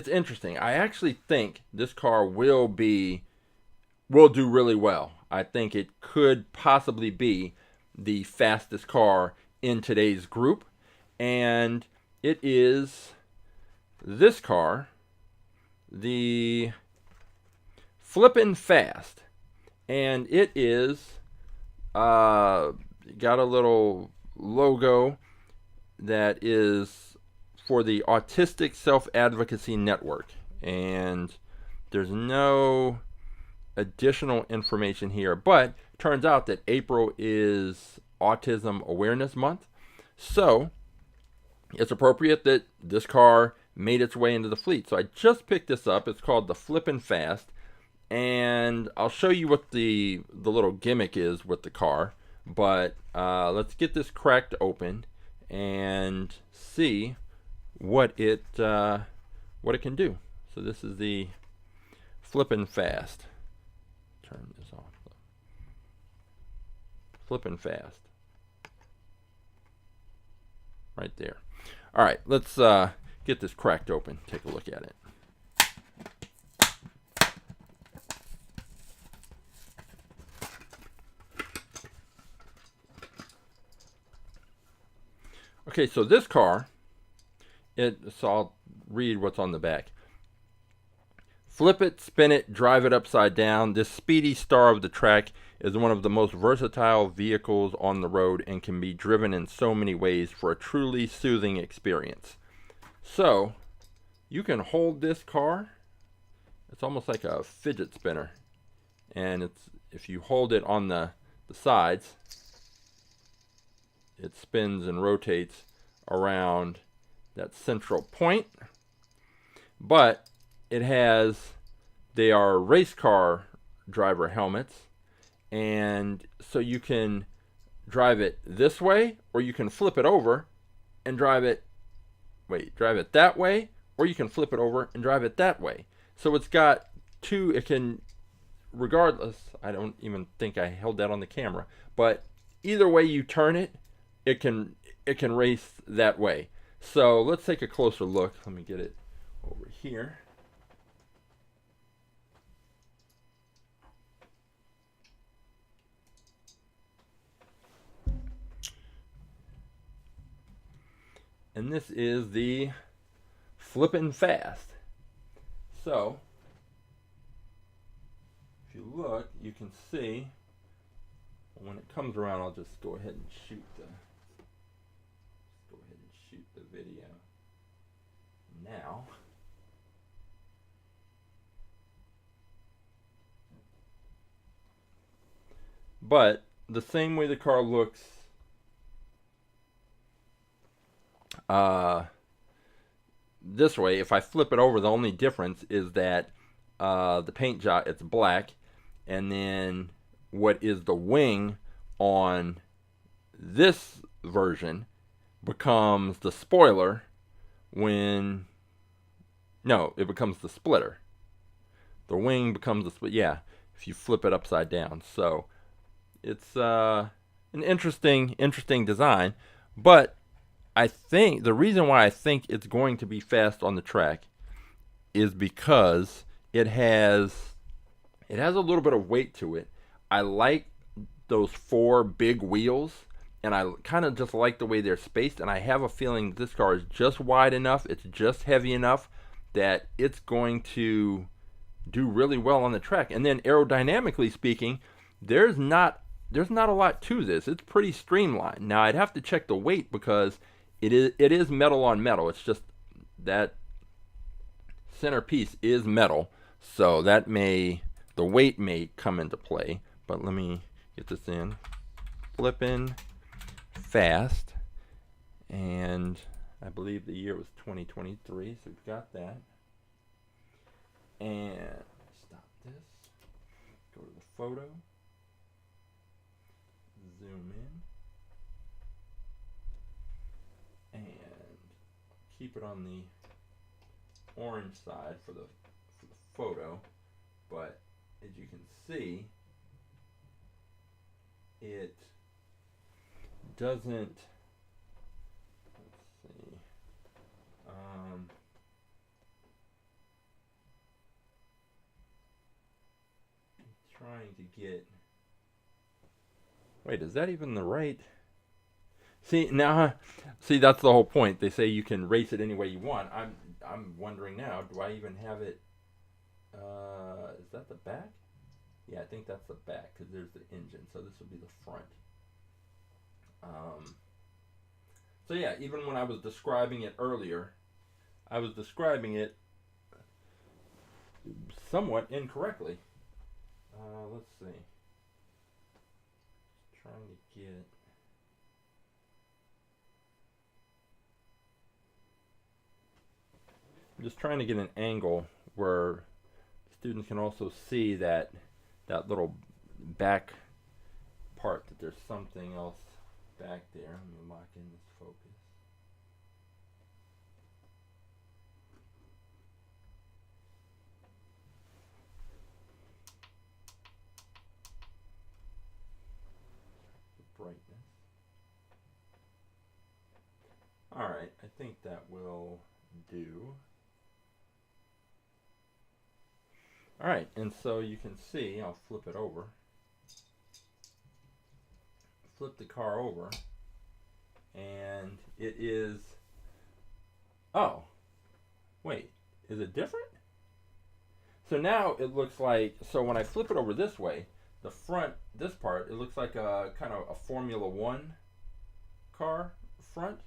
interesting. I actually think this car will do really well. I think it could possibly be the fastest car in today's group, and it is this car, the Flippin Fast, and it is got a little logo that is for the Autistic Self-Advocacy Network, and there's no additional information here, but turns out that April is Autism Awareness Month, so it's appropriate that this car made its way into the fleet. So I just picked this up. It's called the Flippin Fast, and I'll show you what the little gimmick is with the car. But let's get this cracked open and see what it can do. So this is the Flippin Fast. Turn this off. Flippin Fast. Right there. All right, let's get this cracked open. Take a look at it. Okay, so this car, so I'll read what's on the back. Flip it, spin it, drive it upside down. This speedy star of the track is one of the most versatile vehicles on the road and can be driven in so many ways for a truly soothing experience. So, you can hold this car. It's almost like a fidget spinner. And if you hold it on the sides, it spins and rotates around that central point. But they are race car driver helmets, and so you can drive it this way, or you can flip it over and drive it that way, or you can flip it over and drive it that way. So it's got regardless, I don't even think I held that on the camera, but either way you turn it, it can race that way. So let's take a closer look. Let me get it over here. And this is the Flippin Fast. So, if you look, you can see, when it comes around, I'll just go ahead and shoot the video now. But the same way the car looks this way, if I flip it over, the only difference is that the paint job, it's black, and then what is the wing on this version becomes the spoiler it becomes the splitter. The wing becomes the split. Yeah, if you flip it upside down. So it's an interesting design, but I think the reason why I think it's going to be fast on the track is because it has a little bit of weight to it. I like those 4 big wheels, and I kind of just like the way they're spaced, and I have a feeling this car is just wide enough, it's just heavy enough that it's going to do really well on the track. And then aerodynamically speaking, there's not a lot to this. It's pretty streamlined. Now I'd have to check the weight because it is metal on metal. It's just that center piece is metal, so the weight may come into play. But let me get this in. Flippin Fast, and I believe the year was 2023, so we've got that. And stop this. Go to the photo. Zoom in. And keep it on the orange side for the photo. But as you can see, it doesn't, let's see, trying to get, wait, is that even the right? See, that's the whole point. They say you can race it any way you want. I'm wondering now, do I even have it, is that the back? Yeah, I think that's the back, because there's the engine, so this would be the front. So yeah, even when I was describing it earlier, I was describing it somewhat incorrectly. Let's see. Trying to get. I'm just trying to get an angle where students can also see that little back part, that there's something else back there. Let me lock in this focus. The brightness. Alright, I think that will do. Alright, and so you can see, I'll flip it over. Flip the car over, and it is, oh, wait, is it different? So now it looks like, so when I flip it over this way, the front, this part, it looks like a kind of a Formula One car front.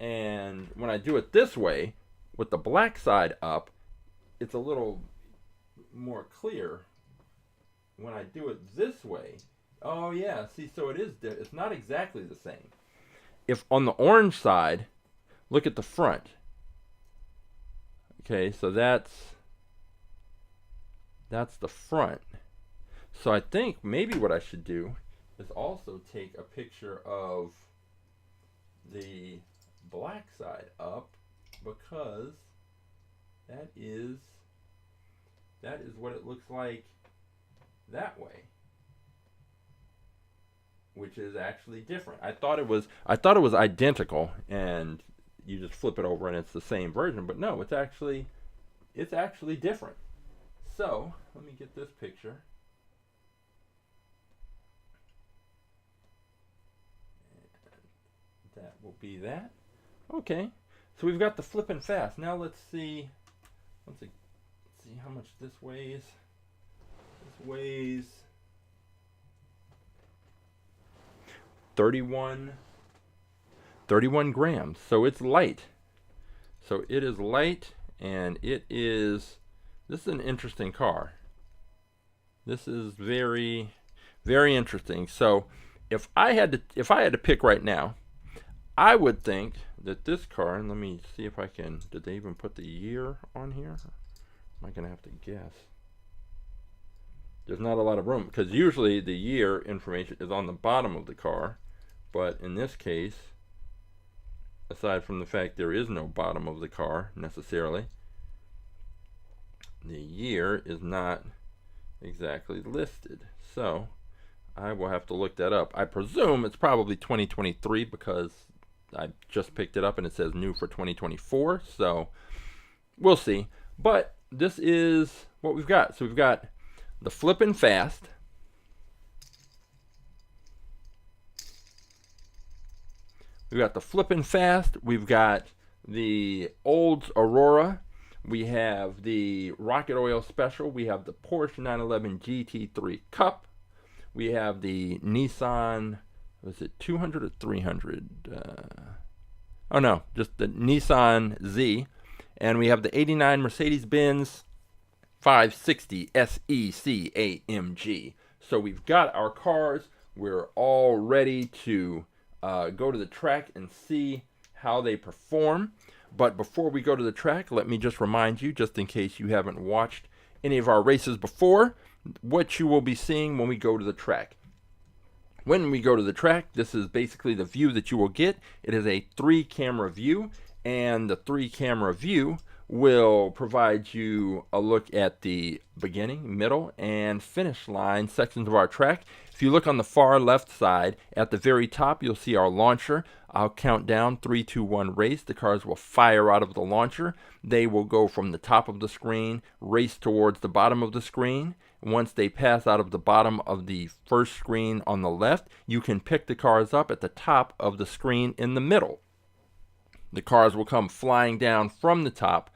And when I do it this way, with the black side up, it's a little more clear. When I do it this way, oh yeah, see, so it is, it's not exactly the same. If on the orange side, look at the front. Okay, so that's the front. So I think maybe what I should do is also take a picture of the black side up, because that is what it looks like that way, which is actually different. I thought it was identical, and you just flip it over and it's the same version, but no, it's actually different. So let me get this picture. And that will be that. Okay, so we've got the Flippin Fast. Now let's see how much this weighs. This weighs 31 grams. So it's light. So it is light, and this is an interesting car. This is very, very interesting. So if I had to pick right now, I would think that this car, and let me see if I can, did they even put the year on here? Am I going to have to guess? There's not a lot of room, because usually the year information is on the bottom of the car, but in this case, aside from the fact there is no bottom of the car necessarily, the year is not exactly listed. So I will have to look that up. I presume it's probably 2023, because I just picked it up and it says new for 2024, so we'll see. But this is what we've got. So we've got the Flippin Fast. We've got the Flippin Fast. We've got the Olds Aurora. We have the Rocket Oil Special. We have the Porsche 911 GT3 Cup. We have the Nissan, was it 200 or 300? Oh no, just the Nissan Z. And we have the 89 Mercedes Benz 560 SEC AMG. So we've got our cars. We're all ready to go to the track and see how they perform. But before we go to the track, let me just remind you, just in case you haven't watched any of our races before, what you will be seeing when we go to the track. When we go to the track, this is basically the view that you will get. It is a 3-camera view, and the 3-camera view will provide you a look at the beginning, middle, and finish line sections of our track. If you look on the far left side, at the very top, you'll see our launcher. I'll count down 3, 2, 1, race. The cars will fire out of the launcher. They will go from the top of the screen, race towards the bottom of the screen. Once they pass out of the bottom of the first screen on the left, you can pick the cars up at the top of the screen in the middle. The cars will come flying down from the top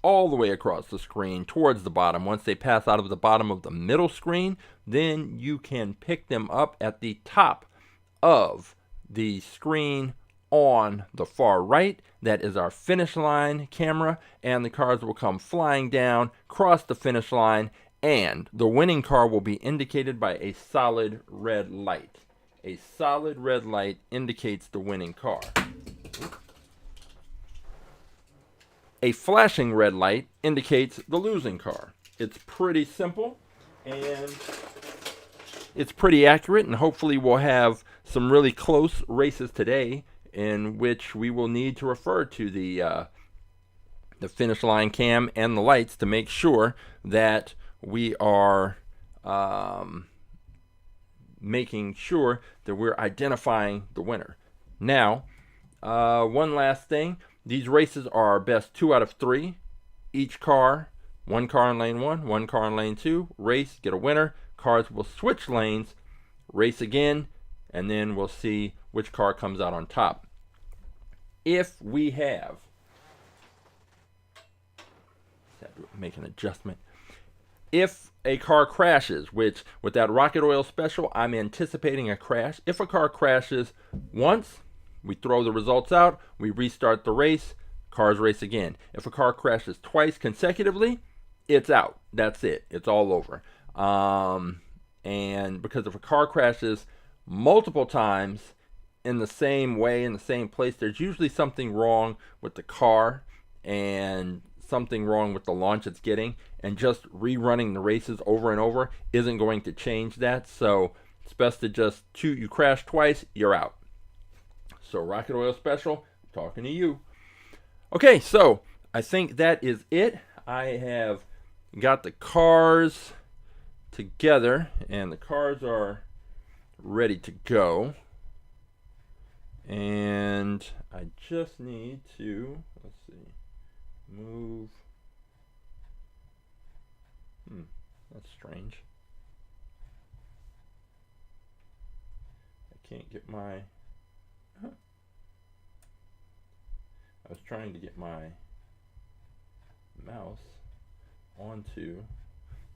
all the way across the screen towards the bottom. Once they pass out of the bottom of the middle screen, then you can pick them up at the top of the screen on the far right. That is our finish line camera, and the cars will come flying down, cross the finish line, And the winning car will be indicated by a solid red light. A solid red light indicates the winning car. A flashing red light indicates the losing car. It's pretty simple, and it's pretty accurate, and hopefully we'll have some really close races today in which we will need to refer to the finish line cam and the lights to make sure that we are making sure that we're identifying the winner. Now, one last thing. These races are best 2 out of 3. Each car, one car in lane 1, one car in lane 2, race, get a winner. Cars will switch lanes, race again, and then we'll see which car comes out on top. If we have to make an adjustment. If a car crashes, which with that rocket oil special, I'm anticipating a crash. If a car crashes once, we throw the results out, we restart the race, cars race again. If a car crashes twice consecutively, it's out. That's it. It's all over. And because if a car crashes multiple times in the same way, in the same place, there's usually something wrong with the car and something wrong with the launch it's getting, and just rerunning the races over and over isn't going to change that. So it's best to just you crash twice, you're out. So rocket oil special, talking to you. Okay, so I think that is it. I have got the cars together, and the cars are ready to go. And I just need to, let's see, move. That's strange. I can't get my, I was trying to get my mouse onto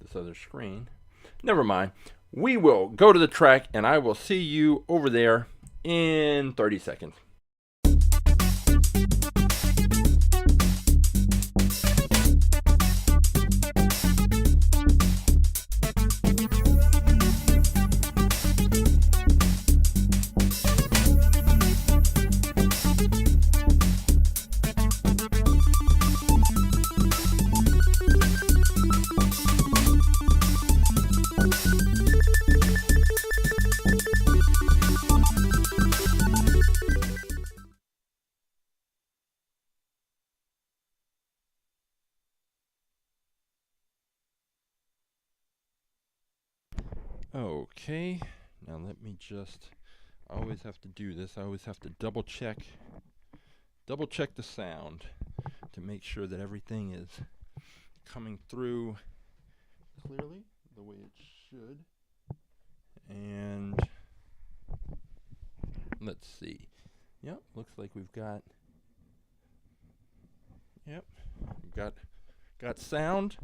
this other screen. Never mind. We will go to the track, and I will see you over there in 30 seconds. Okay, now let me just, I always have to do this, I always have to double check the sound to make sure that everything is coming through clearly the way it should. And let's see. Yep, looks like we've got, yep, we've got sound,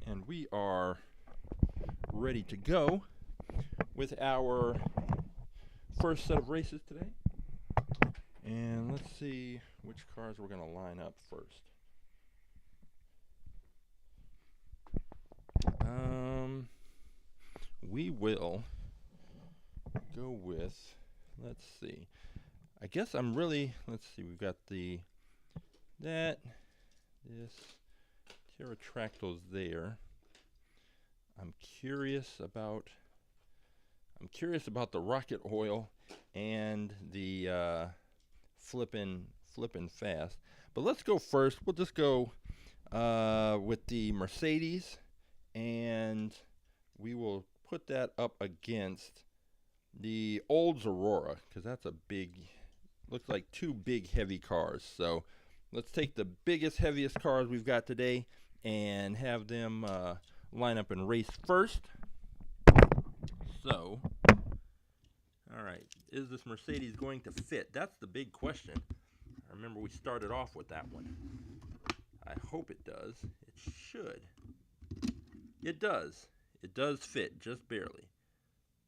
and we are ready to go with our first set of races today. And let's see which cars we're going to line up first. We will go with, let's see, I guess I'm really, let's see, we've got this Terra-Tracktyl there. I'm curious about the rocket oil and the Flippin Fast. But let's go first. We'll just go with the Mercedes, and we will put that up against the old Aurora, because that's a big, looks like two big heavy cars. So let's take the biggest, heaviest cars we've got today and have them line up and race first. So, all right, is this Mercedes going to fit? That's the big question. I remember we started off with that one. I hope it does. It should. It does. It does fit, just barely.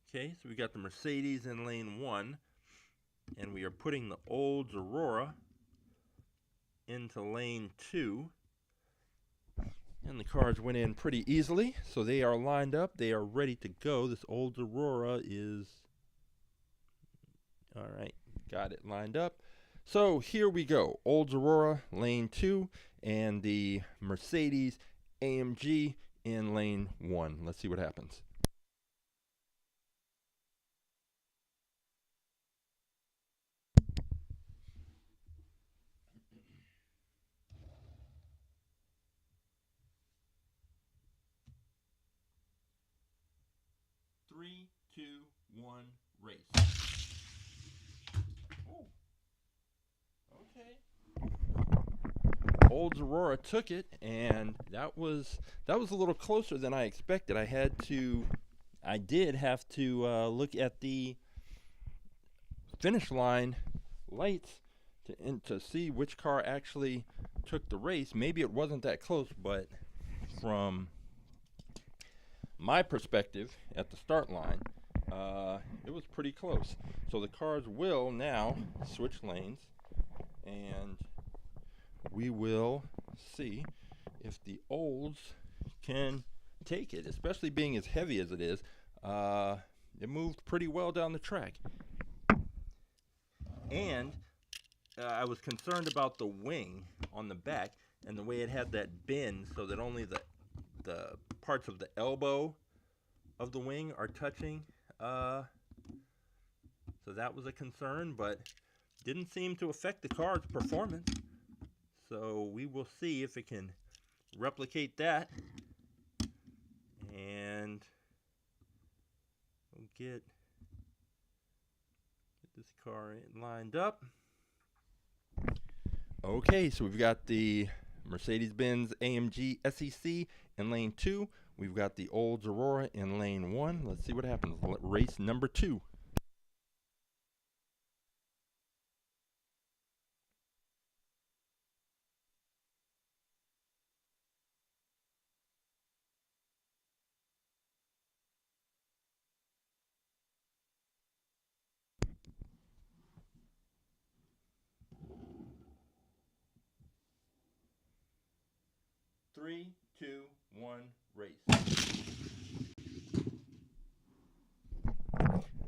Okay, so we got the Mercedes in lane 1, and we are putting the old Aurora into lane 2. And the cars went in pretty easily, so they are lined up. They are ready to go. This old Aurora is... All right, got it lined up. So here we go. Olds Aurora, lane 2, and the Mercedes AMG in lane 1. Let's see what happens. Three, two, one, race. Oh, okay. Olds Aurora took it, and that was a little closer than I expected. I did have to look at the finish line lights to see which car actually took the race. Maybe it wasn't that close, but from my perspective at the start line, it was pretty close. So the cars will now switch lanes, and we will see if the Olds can take it, especially being as heavy as it is. It moved pretty well down the track. And I was concerned about the wing on the back and the way it had that bend so that only the parts of the elbow of the wing are touching. So that was a concern, but didn't seem to affect the car's performance. So we will see if it can replicate that. And we'll get this car lined up. Okay, so we've got the Mercedes Benz AMG SEC in lane 2. We've got the Olds Aurora in lane 1. Let's see what happens. Race number 2. Three, two, one, race.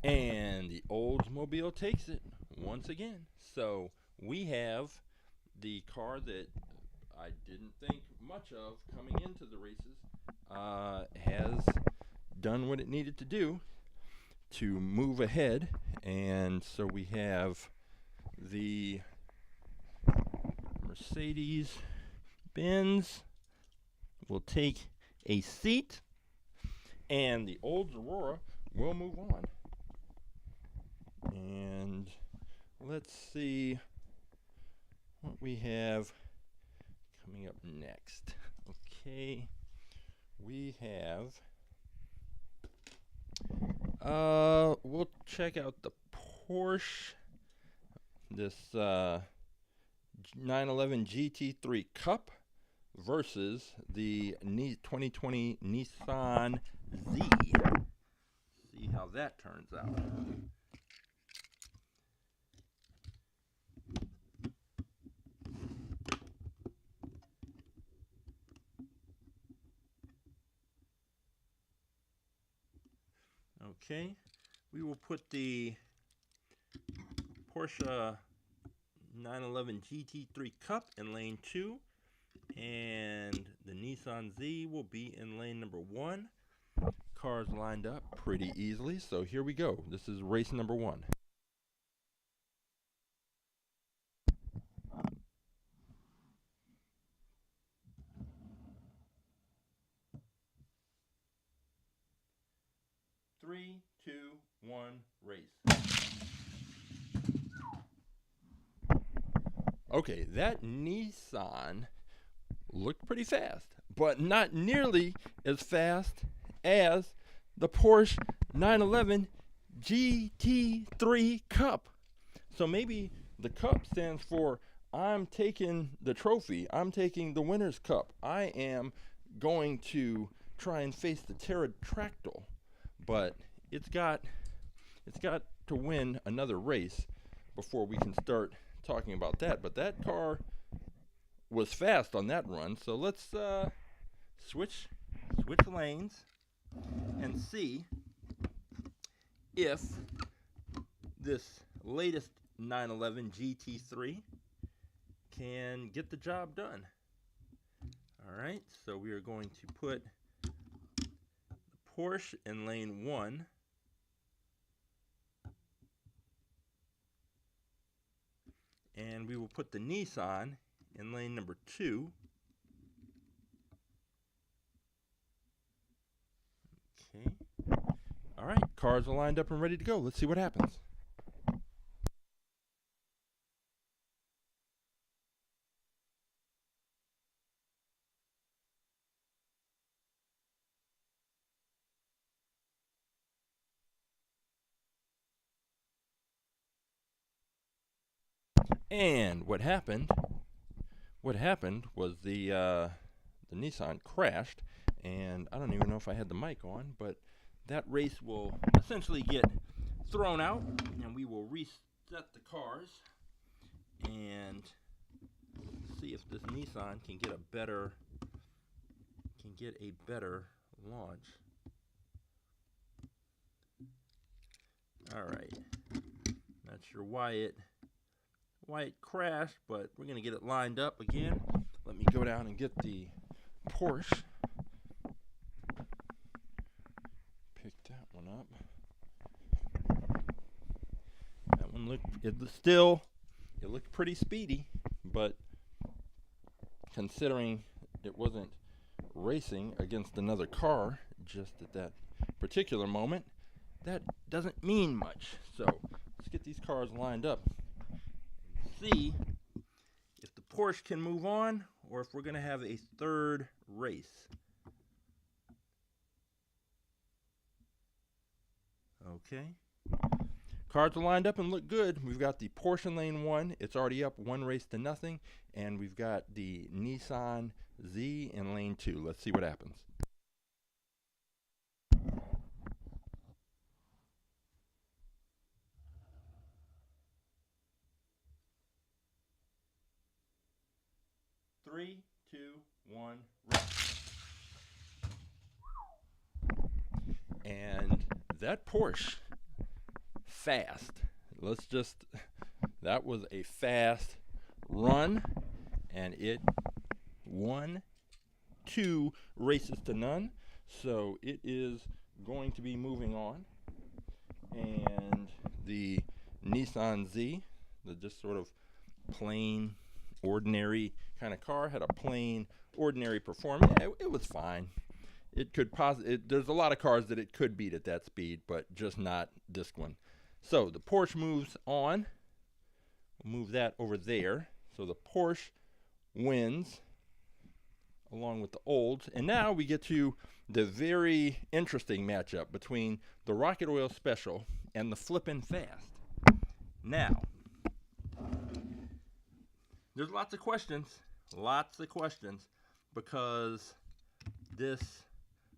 And the Oldsmobile takes it once again. So we have the car that I didn't think much of coming into the races has done what it needed to do to move ahead. And so we have the Mercedes Benz will take a seat, and the Olds Aurora will move on. And let's see what we have coming up next. Okay, we have we'll check out the Porsche, this 911 GT3 Cup versus the 2020 Nissan Z. See how that turns out. Okay, we will put the Porsche 911 GT3 Cup in lane 2, and the Nissan Z will be in lane number 1. Cars lined up pretty easily, so here we go. This is race number 1. Three, two, one, race. Okay, that Nissan looked pretty fast, but not nearly as fast as the Porsche 911 GT3 Cup. So maybe the Cup stands for I'm taking the trophy. I'm taking the winner's cup. I am going to try and face the Terra-Tracktyl. But it's got to win another race before we can start talking about that. But that car was fast on that run, so let's switch lanes and see if this latest 911 GT3 can get the job done. All right, so we are going to put the Porsche in lane 1. And we will put the Nissan in lane number 2. Okay. All right, cars are lined up and ready to go. Let's see what happens. And what happened was the Nissan crashed, and I don't even know if I had the mic on, but that race will essentially get thrown out, and we will reset the cars and see if this Nissan can get a better launch. All right, not sure why it crashed, but we're gonna get it lined up again. Let me go down and get the Porsche. Pick that one up. That one looked pretty speedy, but considering it wasn't racing against another car just at that particular moment, that doesn't mean much. So let's get these cars lined up. See if the Porsche can move on or if we're going to have a third race. Okay. Cars are lined up and look good. We've got the Porsche in lane 1. It's already up 1-0. And we've got the Nissan Z in lane 2. Let's see what happens. Three, two, one, race. And that Porsche, fast. That was a fast run, and it won 2 races to none. So it is going to be moving on. And the Nissan Z, the just sort of plain, ordinary kind of car, had a plain, ordinary performance. It was fine. It could there's a lot of cars that it could beat at that speed, but just not this one. So the Porsche moves on. We'll move that over there. So the Porsche wins along with the Olds. And now we get to the very interesting matchup between the Rocket Oil Special and the Flippin Fast. Now, there's lots of questions, because this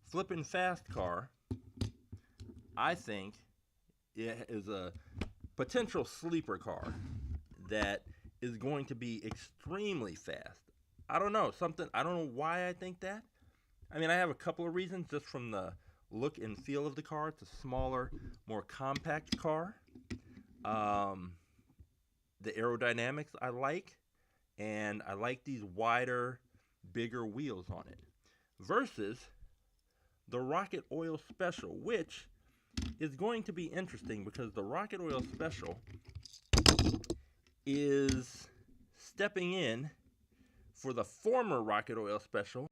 Flippin Fast car, I think, it is a potential sleeper car that is going to be extremely fast. I don't know why I think that. I mean, I have a couple of reasons just from the look and feel of the car. It's a smaller, more compact car. The aerodynamics I like, and I like these wider, bigger wheels on it, versus the Rocket Oil Special, which is going to be interesting because the Rocket Oil Special is stepping in for the former Rocket Oil Special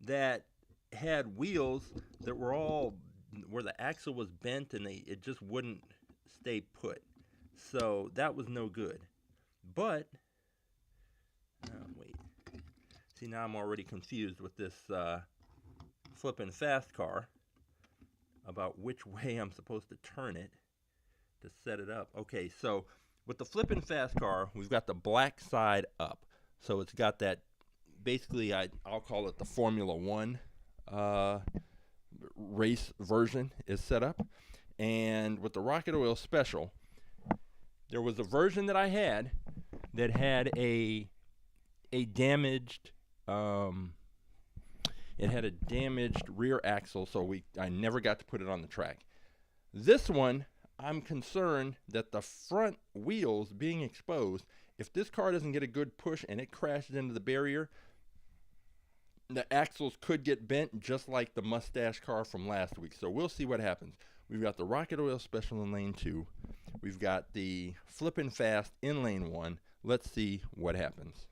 that had wheels that were all where the axle was bent and it just wouldn't stay put. So that was no good. But wait. See, now I'm already confused with this Flippin' Fast car about which way I'm supposed to turn it to set it up. Okay, so with the Flippin' Fast car, we've got the black side up. So it's got that, basically I'll call it the Formula One race version is set up. And with the Rocket Oil Special, there was a version that I had that had a damaged it had a damaged rear axle, so I never got to put it on the track. This one, I'm concerned that the front wheels being exposed, if this car doesn't get a good push and it crashes into the barrier, the axles could get bent just like the mustache car from last week. So we'll see what happens. We've got the Rocket Oil Special in lane 2. We've got the Flippin Fast in lane 1. Let's see what happens.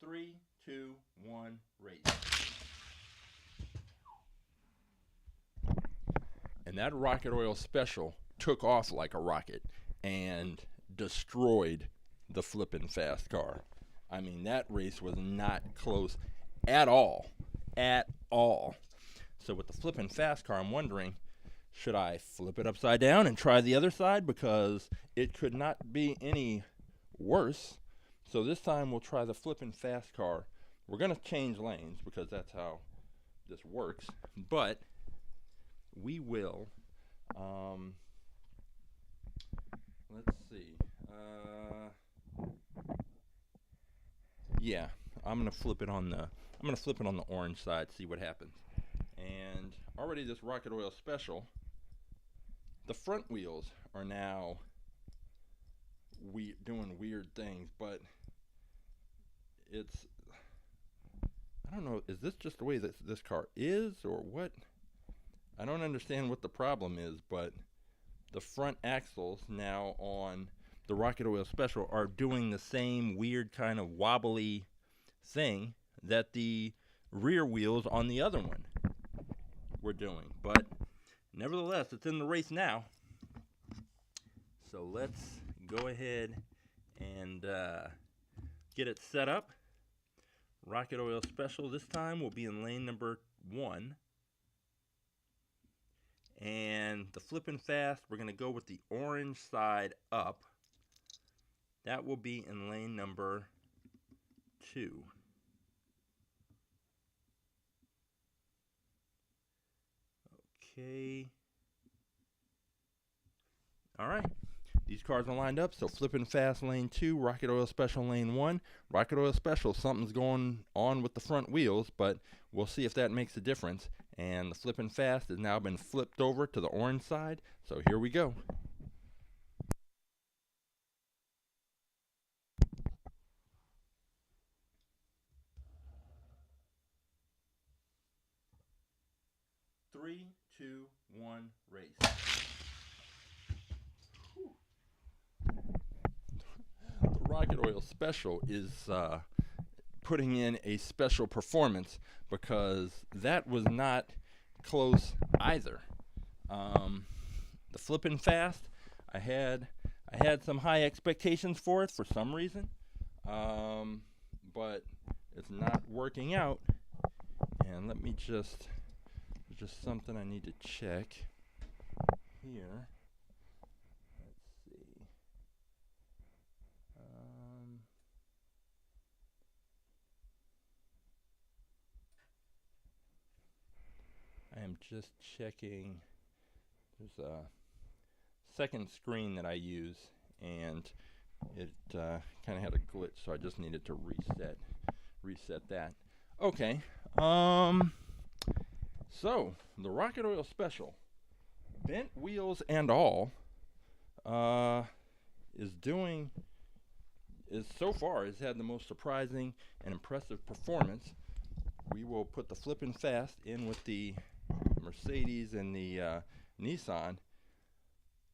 Three, two, one, race. And that Rocket Oil Special took off like a rocket and destroyed the Flippin Fast car. I mean, that race was not close at all. At all. So with the Flippin Fast car, I'm wondering, should I flip it upside down and try the other side? Because it could not be any worse. So this time we'll try the Flippin Fast car. We're going to change lanes because that's how this works. But we will, let's see. Yeah, I'm gonna flip it on the orange side, see what happens. And already this Rocket Oil Special, the front wheels are now doing weird things, but it's, I don't know, is this just the way that this car is or what? I don't understand what the problem is, but the front axles now on the Rocket Oil Special are doing the same weird kind of wobbly thing that the rear wheels on the other one were doing. But nevertheless, it's in the race now. So let's go ahead and get it set up. Rocket Oil Special this time will be in lane number 1. And the Flippin Fast, we're going to go with the orange side up. That will be in lane number 2. Okay. All right. These cars are lined up. So Flippin Fast lane 2, Rocket Oil Special lane 1. Rocket Oil Special, something's going on with the front wheels, but we'll see if that makes a difference. And the Flippin Fast has now been flipped over to the orange side. So here we go. Three, two, one, race. Whew. The Rocket Oil Special is putting in a special performance because that was not close either. The Flippin Fast, I had some high expectations for it for some reason, but it's not working out. And let me just something I need to check here. Let's see. I am just checking. There's a second screen that I use, and it kind of had a glitch, so I just needed to reset that. Okay. So the Rocket Oil Special, bent wheels and all, so far has had the most surprising and impressive performance. We will put the Flippin Fast in with the Mercedes and the Nissan.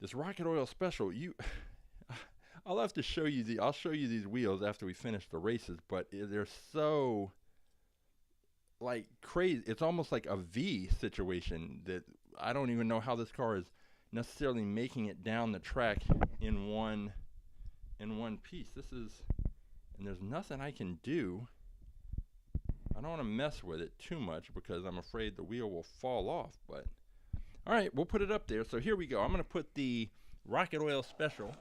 This Rocket Oil Special, I'll have to show you I'll show you these wheels after we finish the races, but they're so like crazy. It's almost like a V situation that I don't even know how this car is necessarily making it down the track in one piece. And there's nothing I can do. I don't want to mess with it too much because I'm afraid the wheel will fall off, but all right, we'll put it up there. So here we go. I'm going to put the Rocket Oil Special.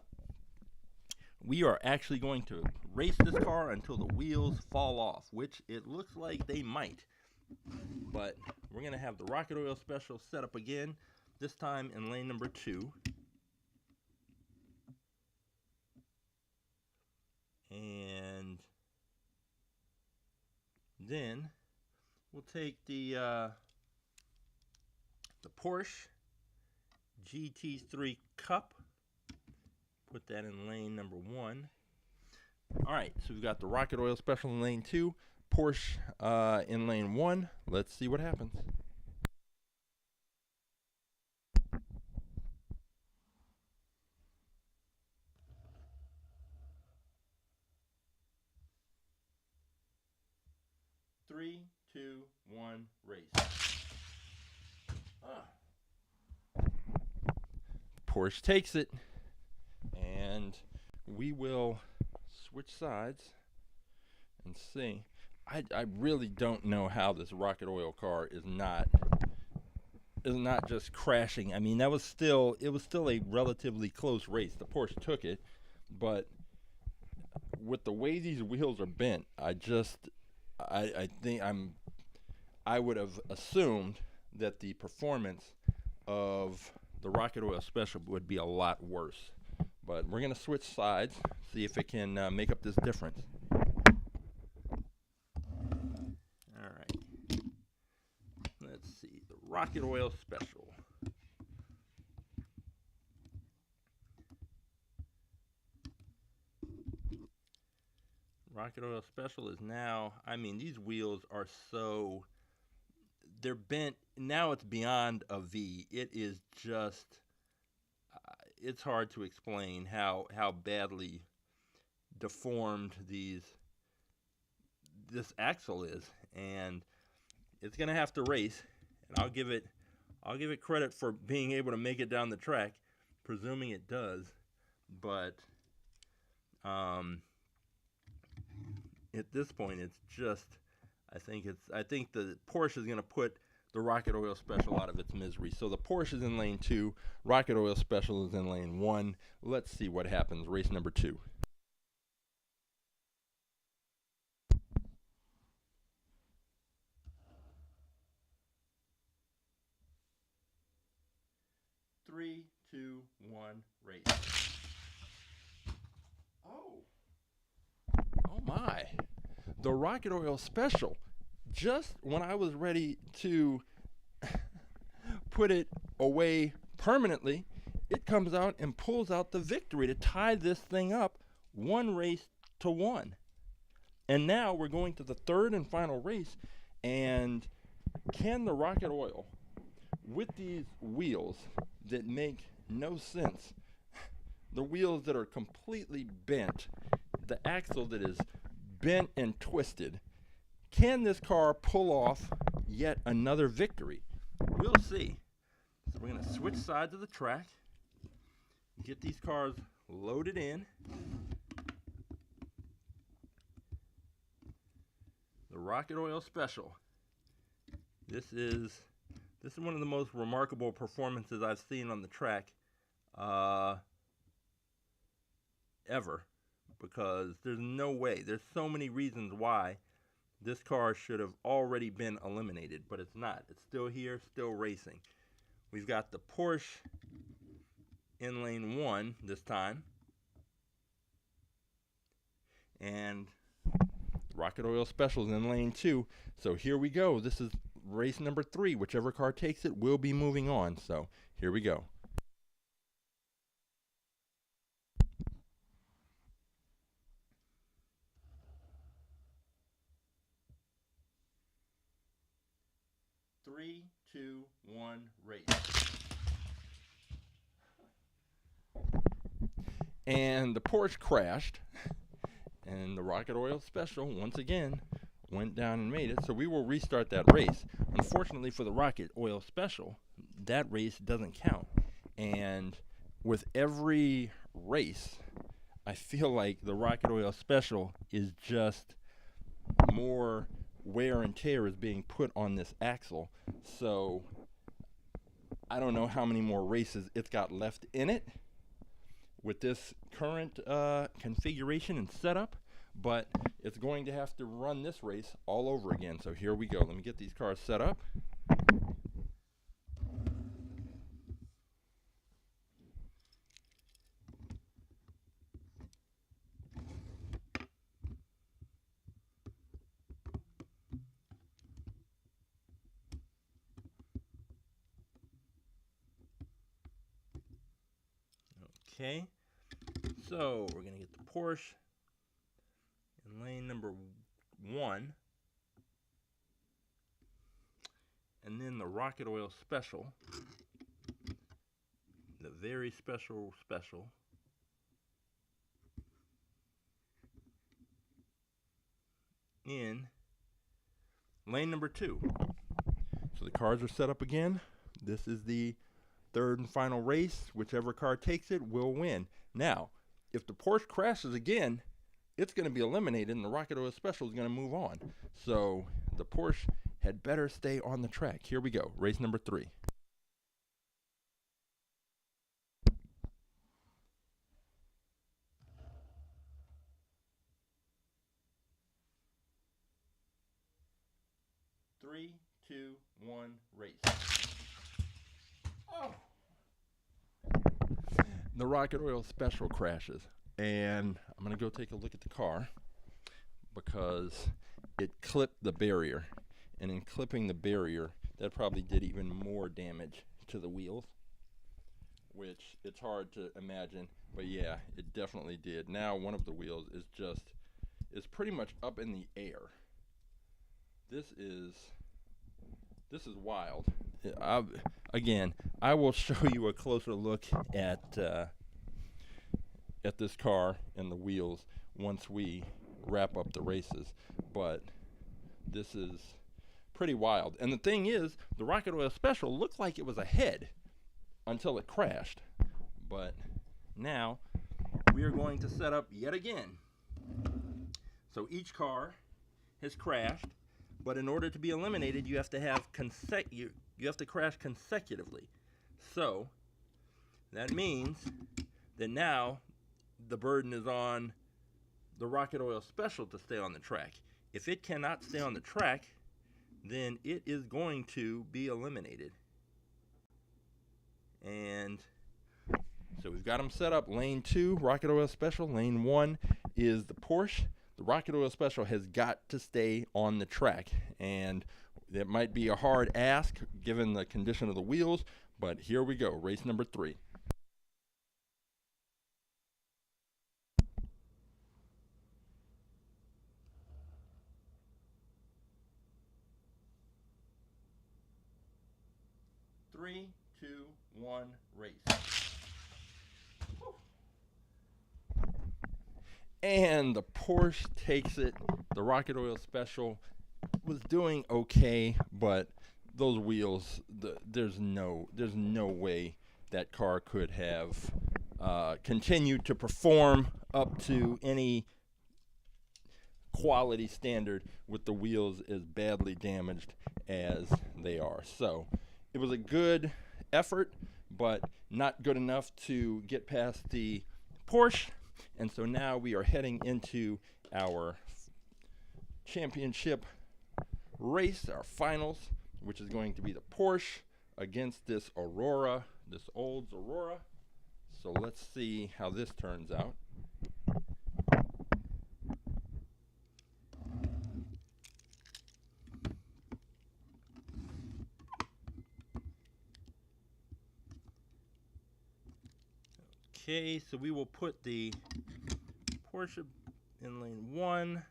We are actually going to race this car until the wheels fall off, which it looks like they might. But we're going to have the rocket oil special set up again, this time in lane number 2. And then we'll take the Porsche GT3 Cup, put that in lane number 1. All right, so we've got the rocket oil special in lane 2, Porsche in lane 1. Let's see what happens. Three, two, one, race. Porsche takes it, and we will switch sides and see. I really don't know how this rocket oil car is not just crashing. I mean, it was still a relatively close race. The Porsche took it, but with the way these wheels are bent, I think I would have assumed that the performance of the rocket oil special would be a lot worse. But we're going to switch sides, see if it can make up this difference. All right. Let's see. The rocket oil special. Rocket oil special is now, I mean, these wheels are so, they're bent. Now it's beyond a V. It is just, it's hard to explain how badly deformed this axle is, and it's gonna have to race. And I'll give it credit for being able to make it down the track, presuming it does. But at this point, it's just, I think the Porsche is going to put the rocket oil special out of its misery. So the Porsche is in lane 2, rocket oil special is in lane 1. Let's see what happens. Race number 2. Three, two, one, race. Oh my. The rocket oil special, just when I was ready to put it away permanently, it comes out and pulls out the victory to tie this thing up 1 race to 1. And now we're going to the 3rd and final race, and can the rocket oil, with these wheels that make no sense, the wheels that are completely bent, the axle that is bent and twisted, can this car pull off yet another victory? We'll see. So we're going to switch sides of the track, get these cars loaded in. The rocket oil special. This is one of the most remarkable performances I've seen on the track ever, because there's no way, there's so many reasons why this car should have already been eliminated, but it's not. It's still here, still racing. We've got the Porsche in lane 1 this time, and rocket oil specials in lane 2. So here we go. This is race number 3. Whichever car takes it will be moving on. So here we go. Three, two, one, race. And the Porsche crashed, and the rocket oil special once again went down and made it. So we will restart that race. Unfortunately for the rocket oil special, that race doesn't count. And with every race, I feel like the rocket oil special is just more wear and tear is being put on this axle. So I don't know how many more races it's got left in it with this current configuration and setup, but it's going to have to run this race all over again. So here we go. Let me get these cars set up. Okay, so we're going to get the Porsche in lane number 1, and then the Rocket Oil Special, the very special in lane number 2. So the cars are set up again. This is the third and final race. Whichever car takes it will win. Now, if the Porsche crashes again, it's going to be eliminated and the Rocket Oil Special is going to move on. So the Porsche had better stay on the track. Here we go. Race number 3. Three, two, one, race. Oh! The Rocket Oil Special crashes, and I'm going to go take a look at the car because it clipped the barrier, and in clipping the barrier, that probably did even more damage to the wheels, which it's hard to imagine, but yeah, it definitely did. Now one of the wheels is pretty much up in the air. This is wild. Again, I will show you a closer look at this car and the wheels once we wrap up the races, but this is pretty wild. And the thing is, the Rocket Oil Special looked like it was ahead until it crashed. But now we are going to set up yet again. So each car has crashed, but in order to be eliminated, you have to have you have to crash consecutively. So that means that now the burden is on the Rocket Oil Special to stay on the track. If it cannot stay on the track, then it is going to be eliminated. And so we've got them set up. Lane 2, Rocket Oil Special. Lane 1 is the Porsche. The Rocket Oil Special has got to stay on the track, and that might be a hard ask given the condition of the wheels, but here we go. Race number 3. Three, two, one, race. And the Porsche takes it. The Rocket Oil Special was doing okay, but those wheels, there's no way that car could have continued to perform up to any quality standard with the wheels as badly damaged as they are. So it was a good effort, but not good enough to get past the Porsche. And so now we are heading into our championship race, our finals, which is going to be the Porsche against this Aurora, this Olds Aurora. So let's see how this turns out. Okay, so we will put the Porsche in lane 1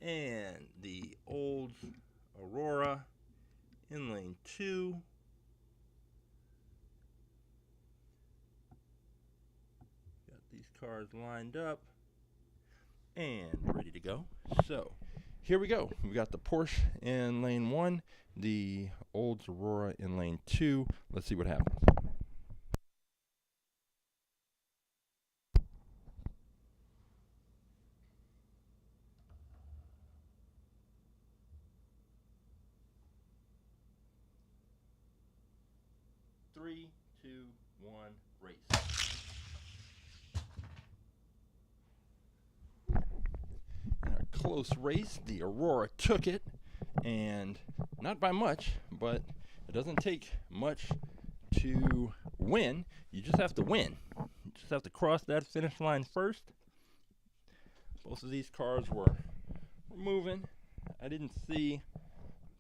and the Olds Aurora in lane 2. Got these cars lined up and ready to go. So here we go. We got the Porsche in lane 1, the Olds Aurora in lane 2. Let's see what happens. Three, two, one, race. close race. The Aurora took it, and not by much, but it doesn't take much to win. You just have to win. You just have to cross that finish line first. Both of these cars were moving. I didn't see,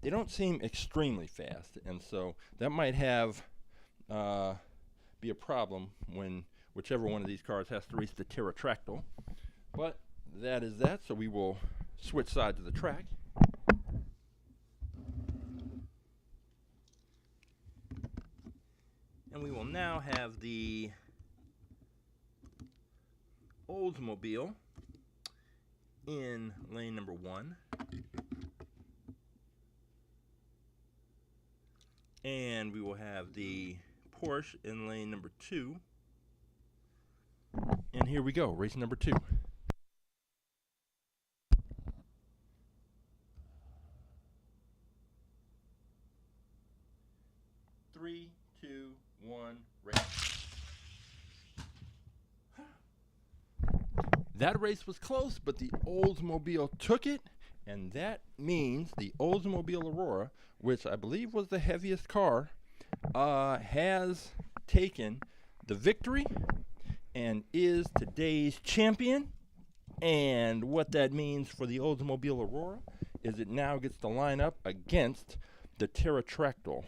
they don't seem extremely fast, and so that might have be a problem when whichever one of these cars has to race the Terra-Tracktyl. But that is that, so we will switch sides of the track. And we will now have the Oldsmobile in lane number 1. And we will have the Porsche in lane number 2. And here we go, race number 2. Three, two, one, race. That race was close, but the Oldsmobile took it, and that means the Oldsmobile Aurora, which I believe was the heaviest car, has taken the victory and is today's champion. And what that means for the Oldsmobile Aurora is it now gets to line up against the Terra-Tracktyl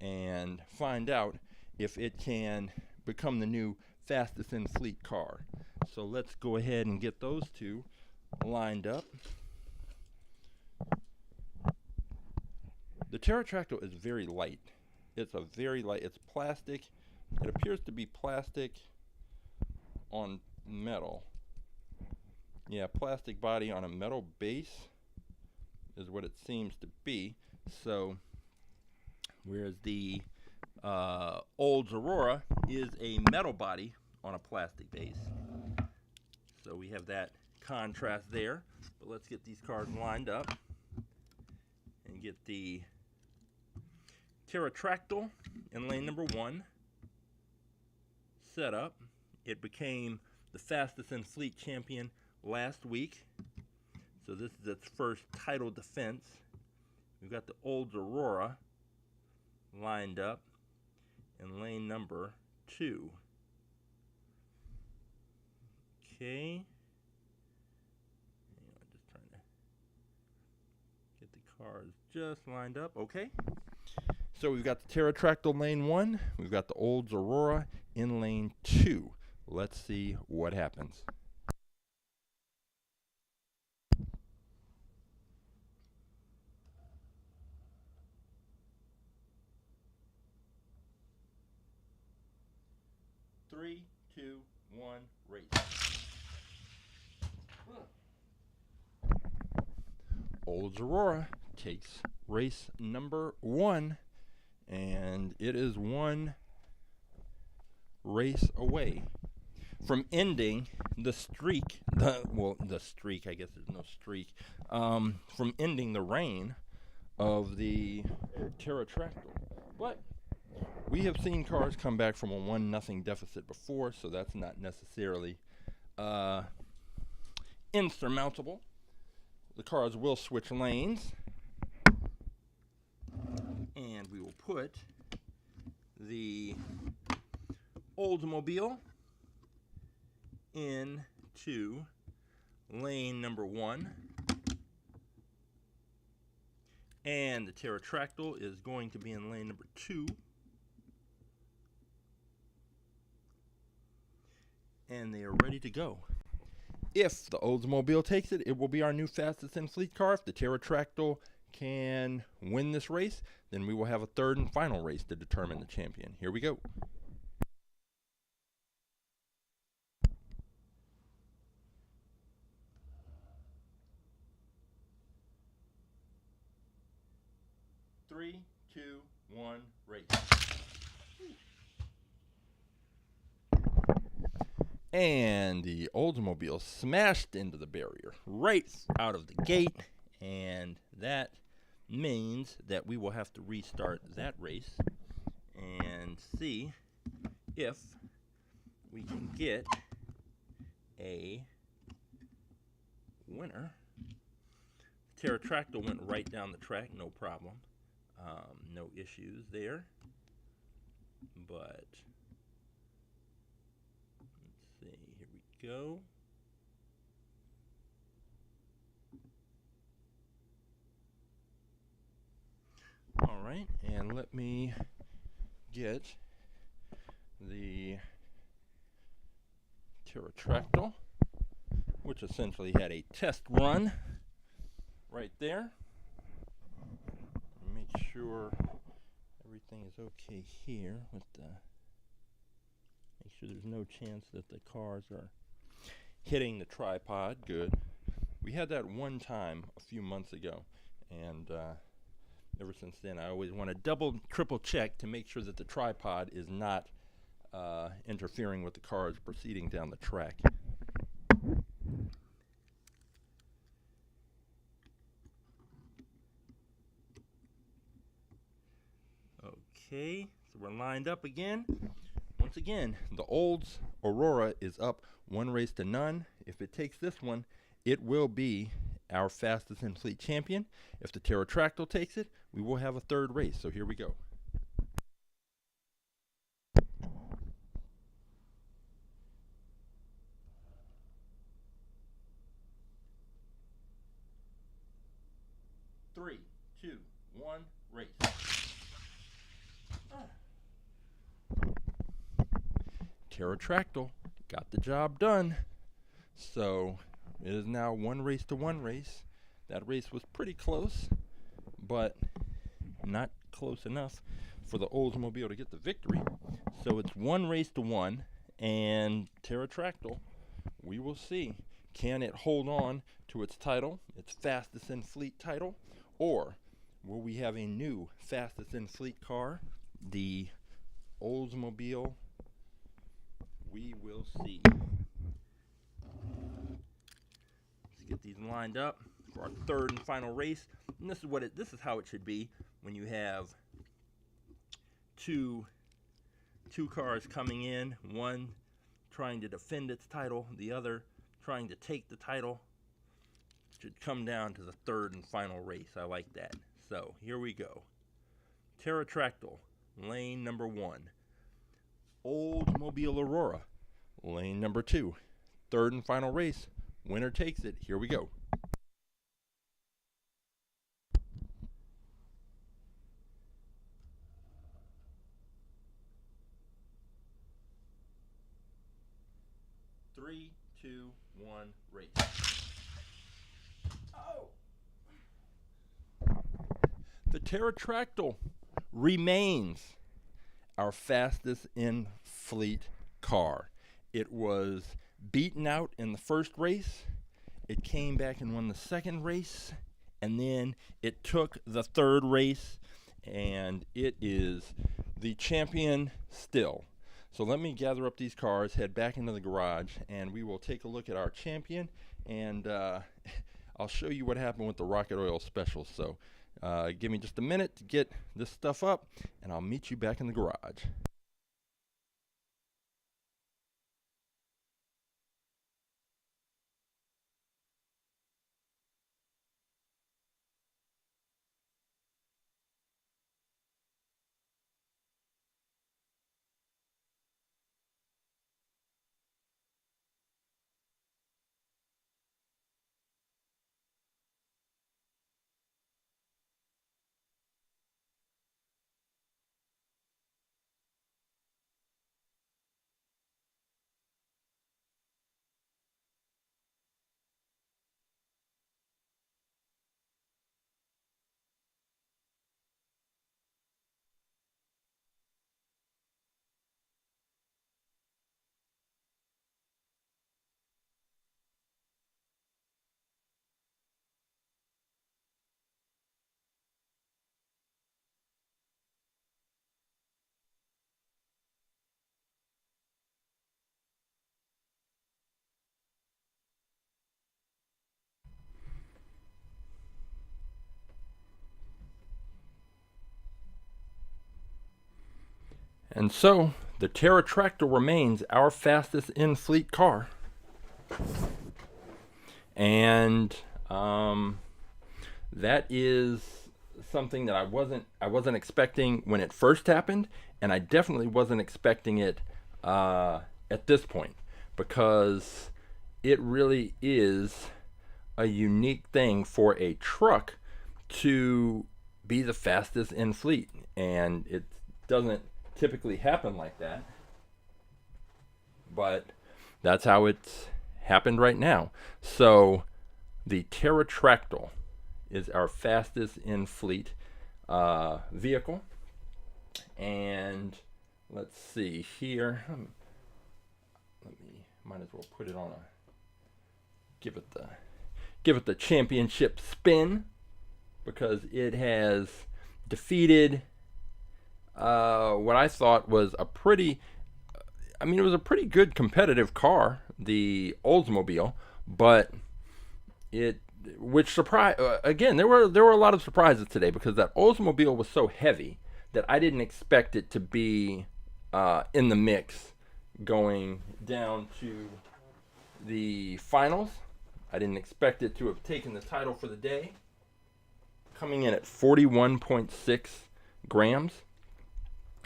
and find out if it can become the new fastest in fleet car. So let's go ahead and get those two lined up. The Terra-Tracktyl is very light. It's it's plastic. It appears to be plastic on metal. Yeah, plastic body on a metal base is what it seems to be. So, whereas the Olds Aurora is a metal body on a plastic base. So we have that contrast there. But let's get these cars lined up and get the Terra-Tracktyl in lane number 1 set up. It became the fastest in fleet champion last week. So this is its first title defense. We've got the Olds Aurora lined up in lane number 2. Okay. I'm just trying to get the cars just lined up. Okay. So we've got the Terra-Tracktyl lane 1. We've got the Olds Aurora in lane 2. Let's see what happens. Three, two, one, race. Olds Aurora takes race number 1, and it is 1 race away from ending the streak. The streak, I guess there's no streak. From ending the reign of the Terra-Tracktyl. But we have seen cars come back from a 1-0 deficit before, so that's not necessarily insurmountable. The cars will switch lanes, and we will put the Oldsmobile into lane number 1, and the Terra-Tracktyl is going to be in lane number 2. And they are ready to go. If the Oldsmobile takes it, it will be our new fastest in fleet car. If the Terra-Tracktyl can win this race, then we will have a third and final race to determine the champion. Here we go. Three, two, one, race. And the Oldsmobile smashed into the barrier right out of the gate, and that means that we will have to restart that race and see if we can get a winner Terra-Tracktyl went right down the track, no problem. No issues there. But let's see, here we go. All right, and let me get the Terra-Tracktyl, which essentially had a test run right there. Make sure everything is okay here with the, make sure there's no chance that the cars are hitting the tripod. Good. We had that one time a few months ago, and ever since then I always want to double, triple check to make sure that the tripod is not interfering with the cars proceeding down the track. Okay, so we're lined up again. Once again, the Olds Aurora is up 1-0. If it takes this one, it will be our fastest in fleet champion. If the Terra-Tracktyl takes it, we will have a third race. So here we go. Three, two, one, race. Terra-Tracktyl got the job done. So it is now 1-1 race. That race was pretty close, but not close enough for the Oldsmobile to get the victory. So it's 1-1, and Terra-Tracktyl, we will see. Can it hold on to its title, its fastest in fleet title, or will we have a new fastest in fleet car, the Oldsmobile? We will see. Let's get these lined up for our third and final race. And this is how it should be when you have two cars coming in, one trying to defend its title, the other trying to take the title. It should come down to the third and final race. I like that. So here we go. Terra-Tracktyl, lane number 1. Oldsmobile Aurora, lane number 2. Third and final race. Winner takes it. Here we go. Three, two, one, race. Oh! The Terra-Tracktyl remains our fastest in fleet car. It was beaten out in the first race. It came back and won the second race, and then it took the third race, and it is the champion still. So let me gather up these cars, head back into the garage, and we will take a look at our champion, and I'll show you what happened with the rocket oil special. So give me just a minute to get this stuff up, and I'll meet you back in the garage. And so the Terra-Tracktyl remains our fastest in fleet car. And That is something that I wasn't expecting when it first happened, and I definitely wasn't expecting it at this point, because it really is a unique thing for a truck to be the fastest in fleet, and it doesn't typically happen like that, but that's how it's happened right now. So the Terra-Tracktyl is our fastest in fleet vehicle, and let's see here. Might as well put it on give it the championship spin, because it has defeated what I thought was a pretty good competitive car, the Oldsmobile, but which surprised again, there were a lot of surprises today, because that Oldsmobile was so heavy that I didn't expect it to be in the mix going down to the finals. I didn't expect it to have taken the title for the day, coming in at 41.6 grams.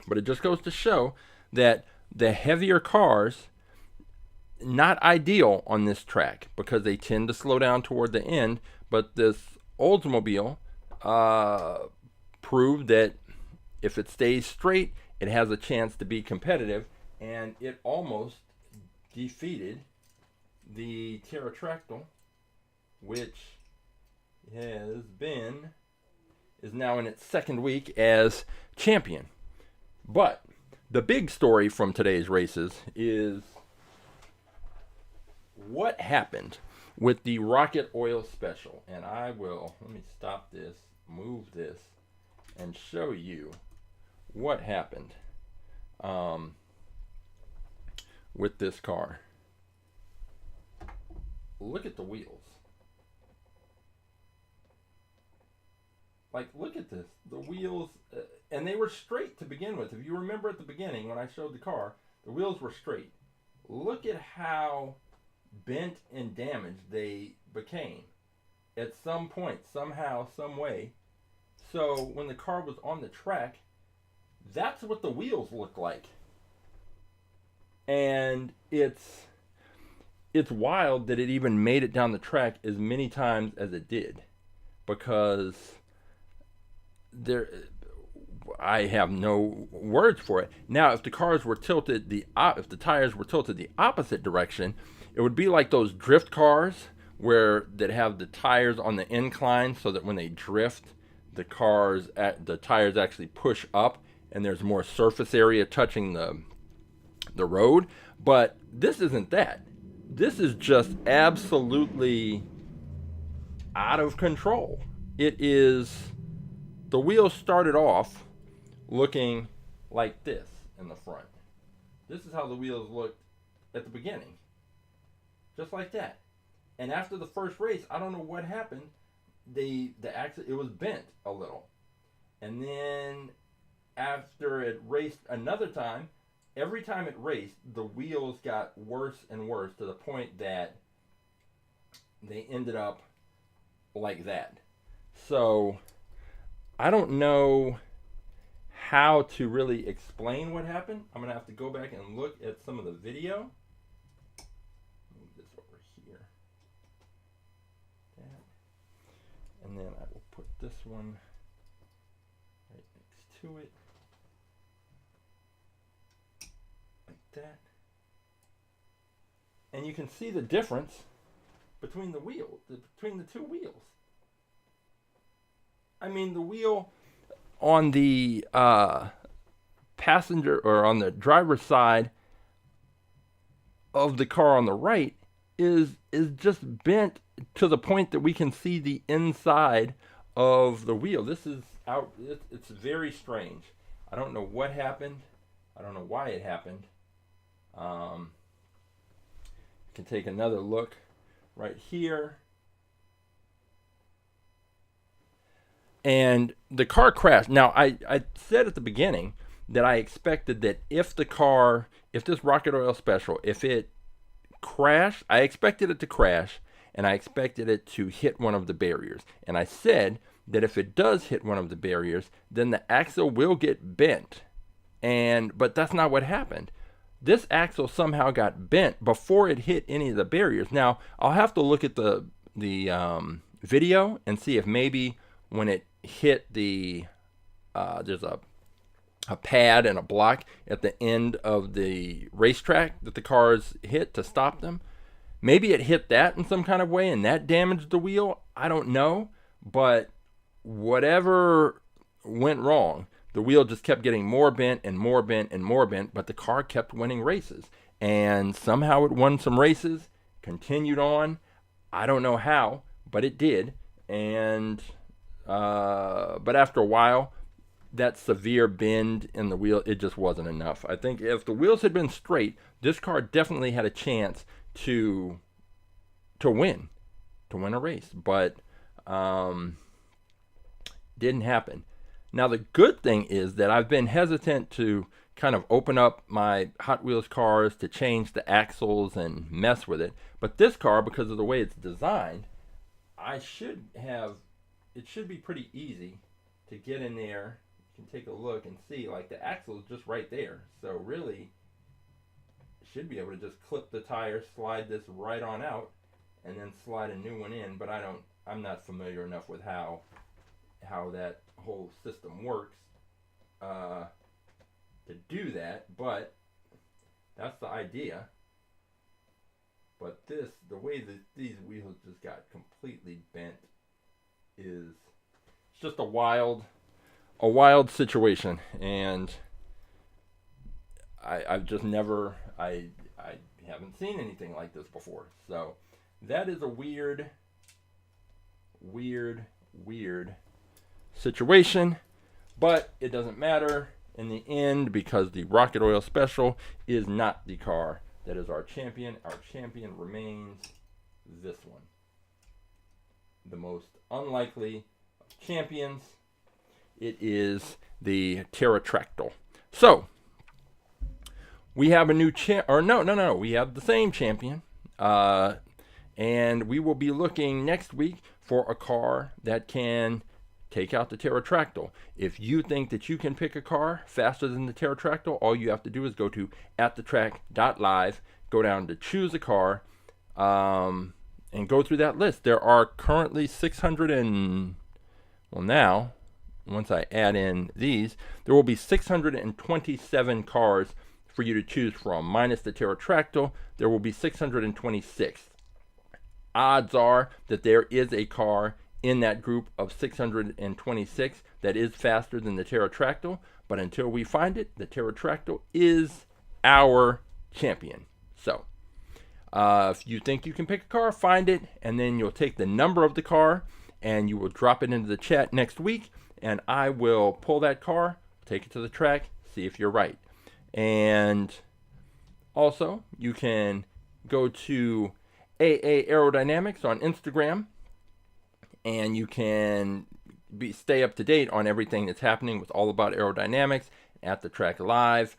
But it just goes to show that the heavier cars, not ideal on this track, because they tend to slow down toward the end. But this Oldsmobile proved that if it stays straight, it has a chance to be competitive, and it almost defeated the Terra-Tracktyl, which is now in its second week as champion. But the big story from today's races is what happened with the Rocket Oil Special. And let me stop this, move this, and show you what happened with this car. Look at the wheels. Like, look at this. The wheels, and they were straight to begin with. If you remember at the beginning when I showed the car, the wheels were straight. Look at how bent and damaged they became at some point, somehow, some way. So when the car was on the track, that's what the wheels look like. And it's wild that it even made it down the track as many times as it did, because I have no words for it. Now, if the cars were tilted, if the tires were tilted the opposite direction, it would be like those drift cars that have the tires on the incline, so that when they drift, the tires actually push up, and there's more surface area touching the road. But this isn't that. This is just absolutely out of control. The wheels started off looking like this in the front. This is how the wheels looked at the beginning. Just like that. And after the first race, I don't know what happened. The axle, it was bent a little. And then after it raced another time, every time it raced, the wheels got worse and worse, to the point that they ended up like that. So I don't know how to really explain what happened. I'm going to have to go back and look at some of the video. Move this over here. And then I will put this one right next to it. Like that. And you can see the difference between the two wheels. I mean, the wheel on the passenger or on the driver's side of the car on the right is just bent to the point that we can see the inside of the wheel. This is out. It's very strange. I don't know what happened. I don't know why it happened. You can take another look right here. And the car crashed. Now, I said at the beginning that I expected that if this Rocket Oil Special, if it crashed, I expected it to crash, and I expected it to hit one of the barriers. And I said that if it does hit one of the barriers, then the axle will get bent. But that's not what happened. This axle somehow got bent before it hit any of the barriers. Now, I'll have to look at the video and see if maybe when it hit there's a pad and a block at the end of the racetrack that the cars hit to stop them. Maybe it hit that in some kind of way and that damaged the wheel. I don't know. But whatever went wrong, the wheel just kept getting more bent and more bent and more bent, but the car kept winning races. And somehow it won some races, continued on. I don't know how, but it did. And but after a while, that severe bend in the wheel, it just wasn't enough. I think if the wheels had been straight, this car definitely had a chance to win a race, but didn't happen. Now the good thing is that I've been hesitant to kind of open up my Hot Wheels cars to change the axles and mess with it, but this car, because of the way it's designed, it should be pretty easy to get in there. You can take a look and see, like, the axle is just right there, so really should be able to just clip the tire, slide this right on out, and then slide a new one in. But I'm not familiar enough with how that whole system works to do that, but that's the idea. But the way that these wheels just got completely bent it's just a wild situation, and I've just never, I haven't seen anything like this before. So that is a weird situation, but it doesn't matter in the end because the Rocket Oil Special is not the car that is our champion. Our champion remains this one. The most unlikely of champions. It is the Terra-Tracktyl. So we have a new we have the same champion, and we will be looking next week for a car that can take out the Terra-Tracktyl. If you think that you can pick a car faster than the Terra-Tracktyl, all you have to do is go to AtTheTrack.live, go down to choose a car, and go through that list. There are currently 600 and, well, now, once I add in these, there will be 627 cars for you to choose from. Minus the Terra-Tracktyl, there will be 626. Odds are that there is a car in that group of 626 that is faster than the Terra-Tracktyl, but until we find it, the Terra-Tracktyl is our champion. So, if you think you can pick a car, find it, and then you'll take the number of the car, and you will drop it into the chat next week, and I will pull that car, take it to the track, see if you're right. And also, you can go to AA Aerodynamics on Instagram, and you can stay up to date on everything that's happening with All About Aerodynamics at the Track Live.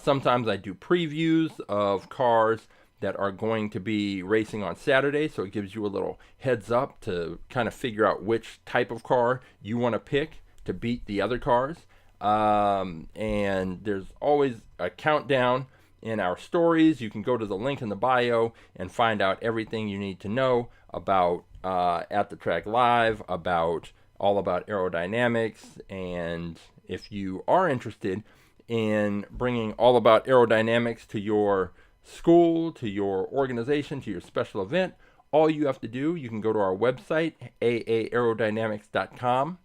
Sometimes I do previews of cars that are going to be racing on Saturday, so it gives you a little heads up to kind of figure out which type of car you want to pick to beat the other cars. And there's always a countdown in our stories. You can go to the link in the bio and find out everything you need to know about At the Track Live, about All About Aerodynamics, and if you are interested in bringing All About Aerodynamics to your school, to your organization, to your special event, all you have to do, you can go to our website, aaerodynamics.com,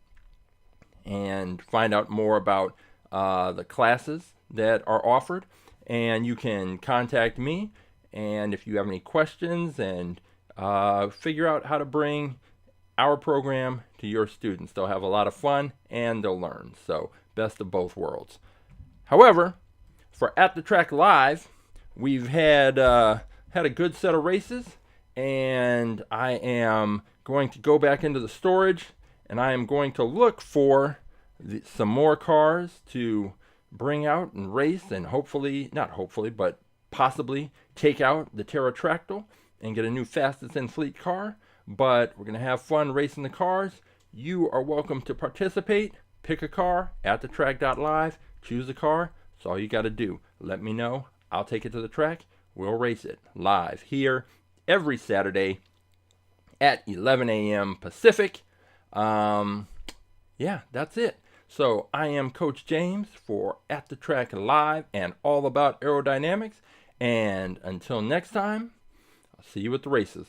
and find out more about the classes that are offered. And you can contact me, and if you have any questions, and figure out how to bring our program to your students. They'll have a lot of fun, and they'll learn. So, best of both worlds. However, for At the Track Live, we've had a good set of races, and I am going to go back into the storage, and I am going to look for some more cars to bring out and race, and possibly take out the Terra-Tracktyl. and get a new fastest in fleet car, but we're going to have fun racing the cars. You are welcome to participate. Pick a car, AtTheTrack.live, choose a car. That's all you got to do. Let me know. I'll take it to the track. We'll race it live here every Saturday at 11 a.m. Pacific. Yeah, that's it. So I am Coach James for At The Track Live and all about aerodynamics. And until next time, I'll see you at the races.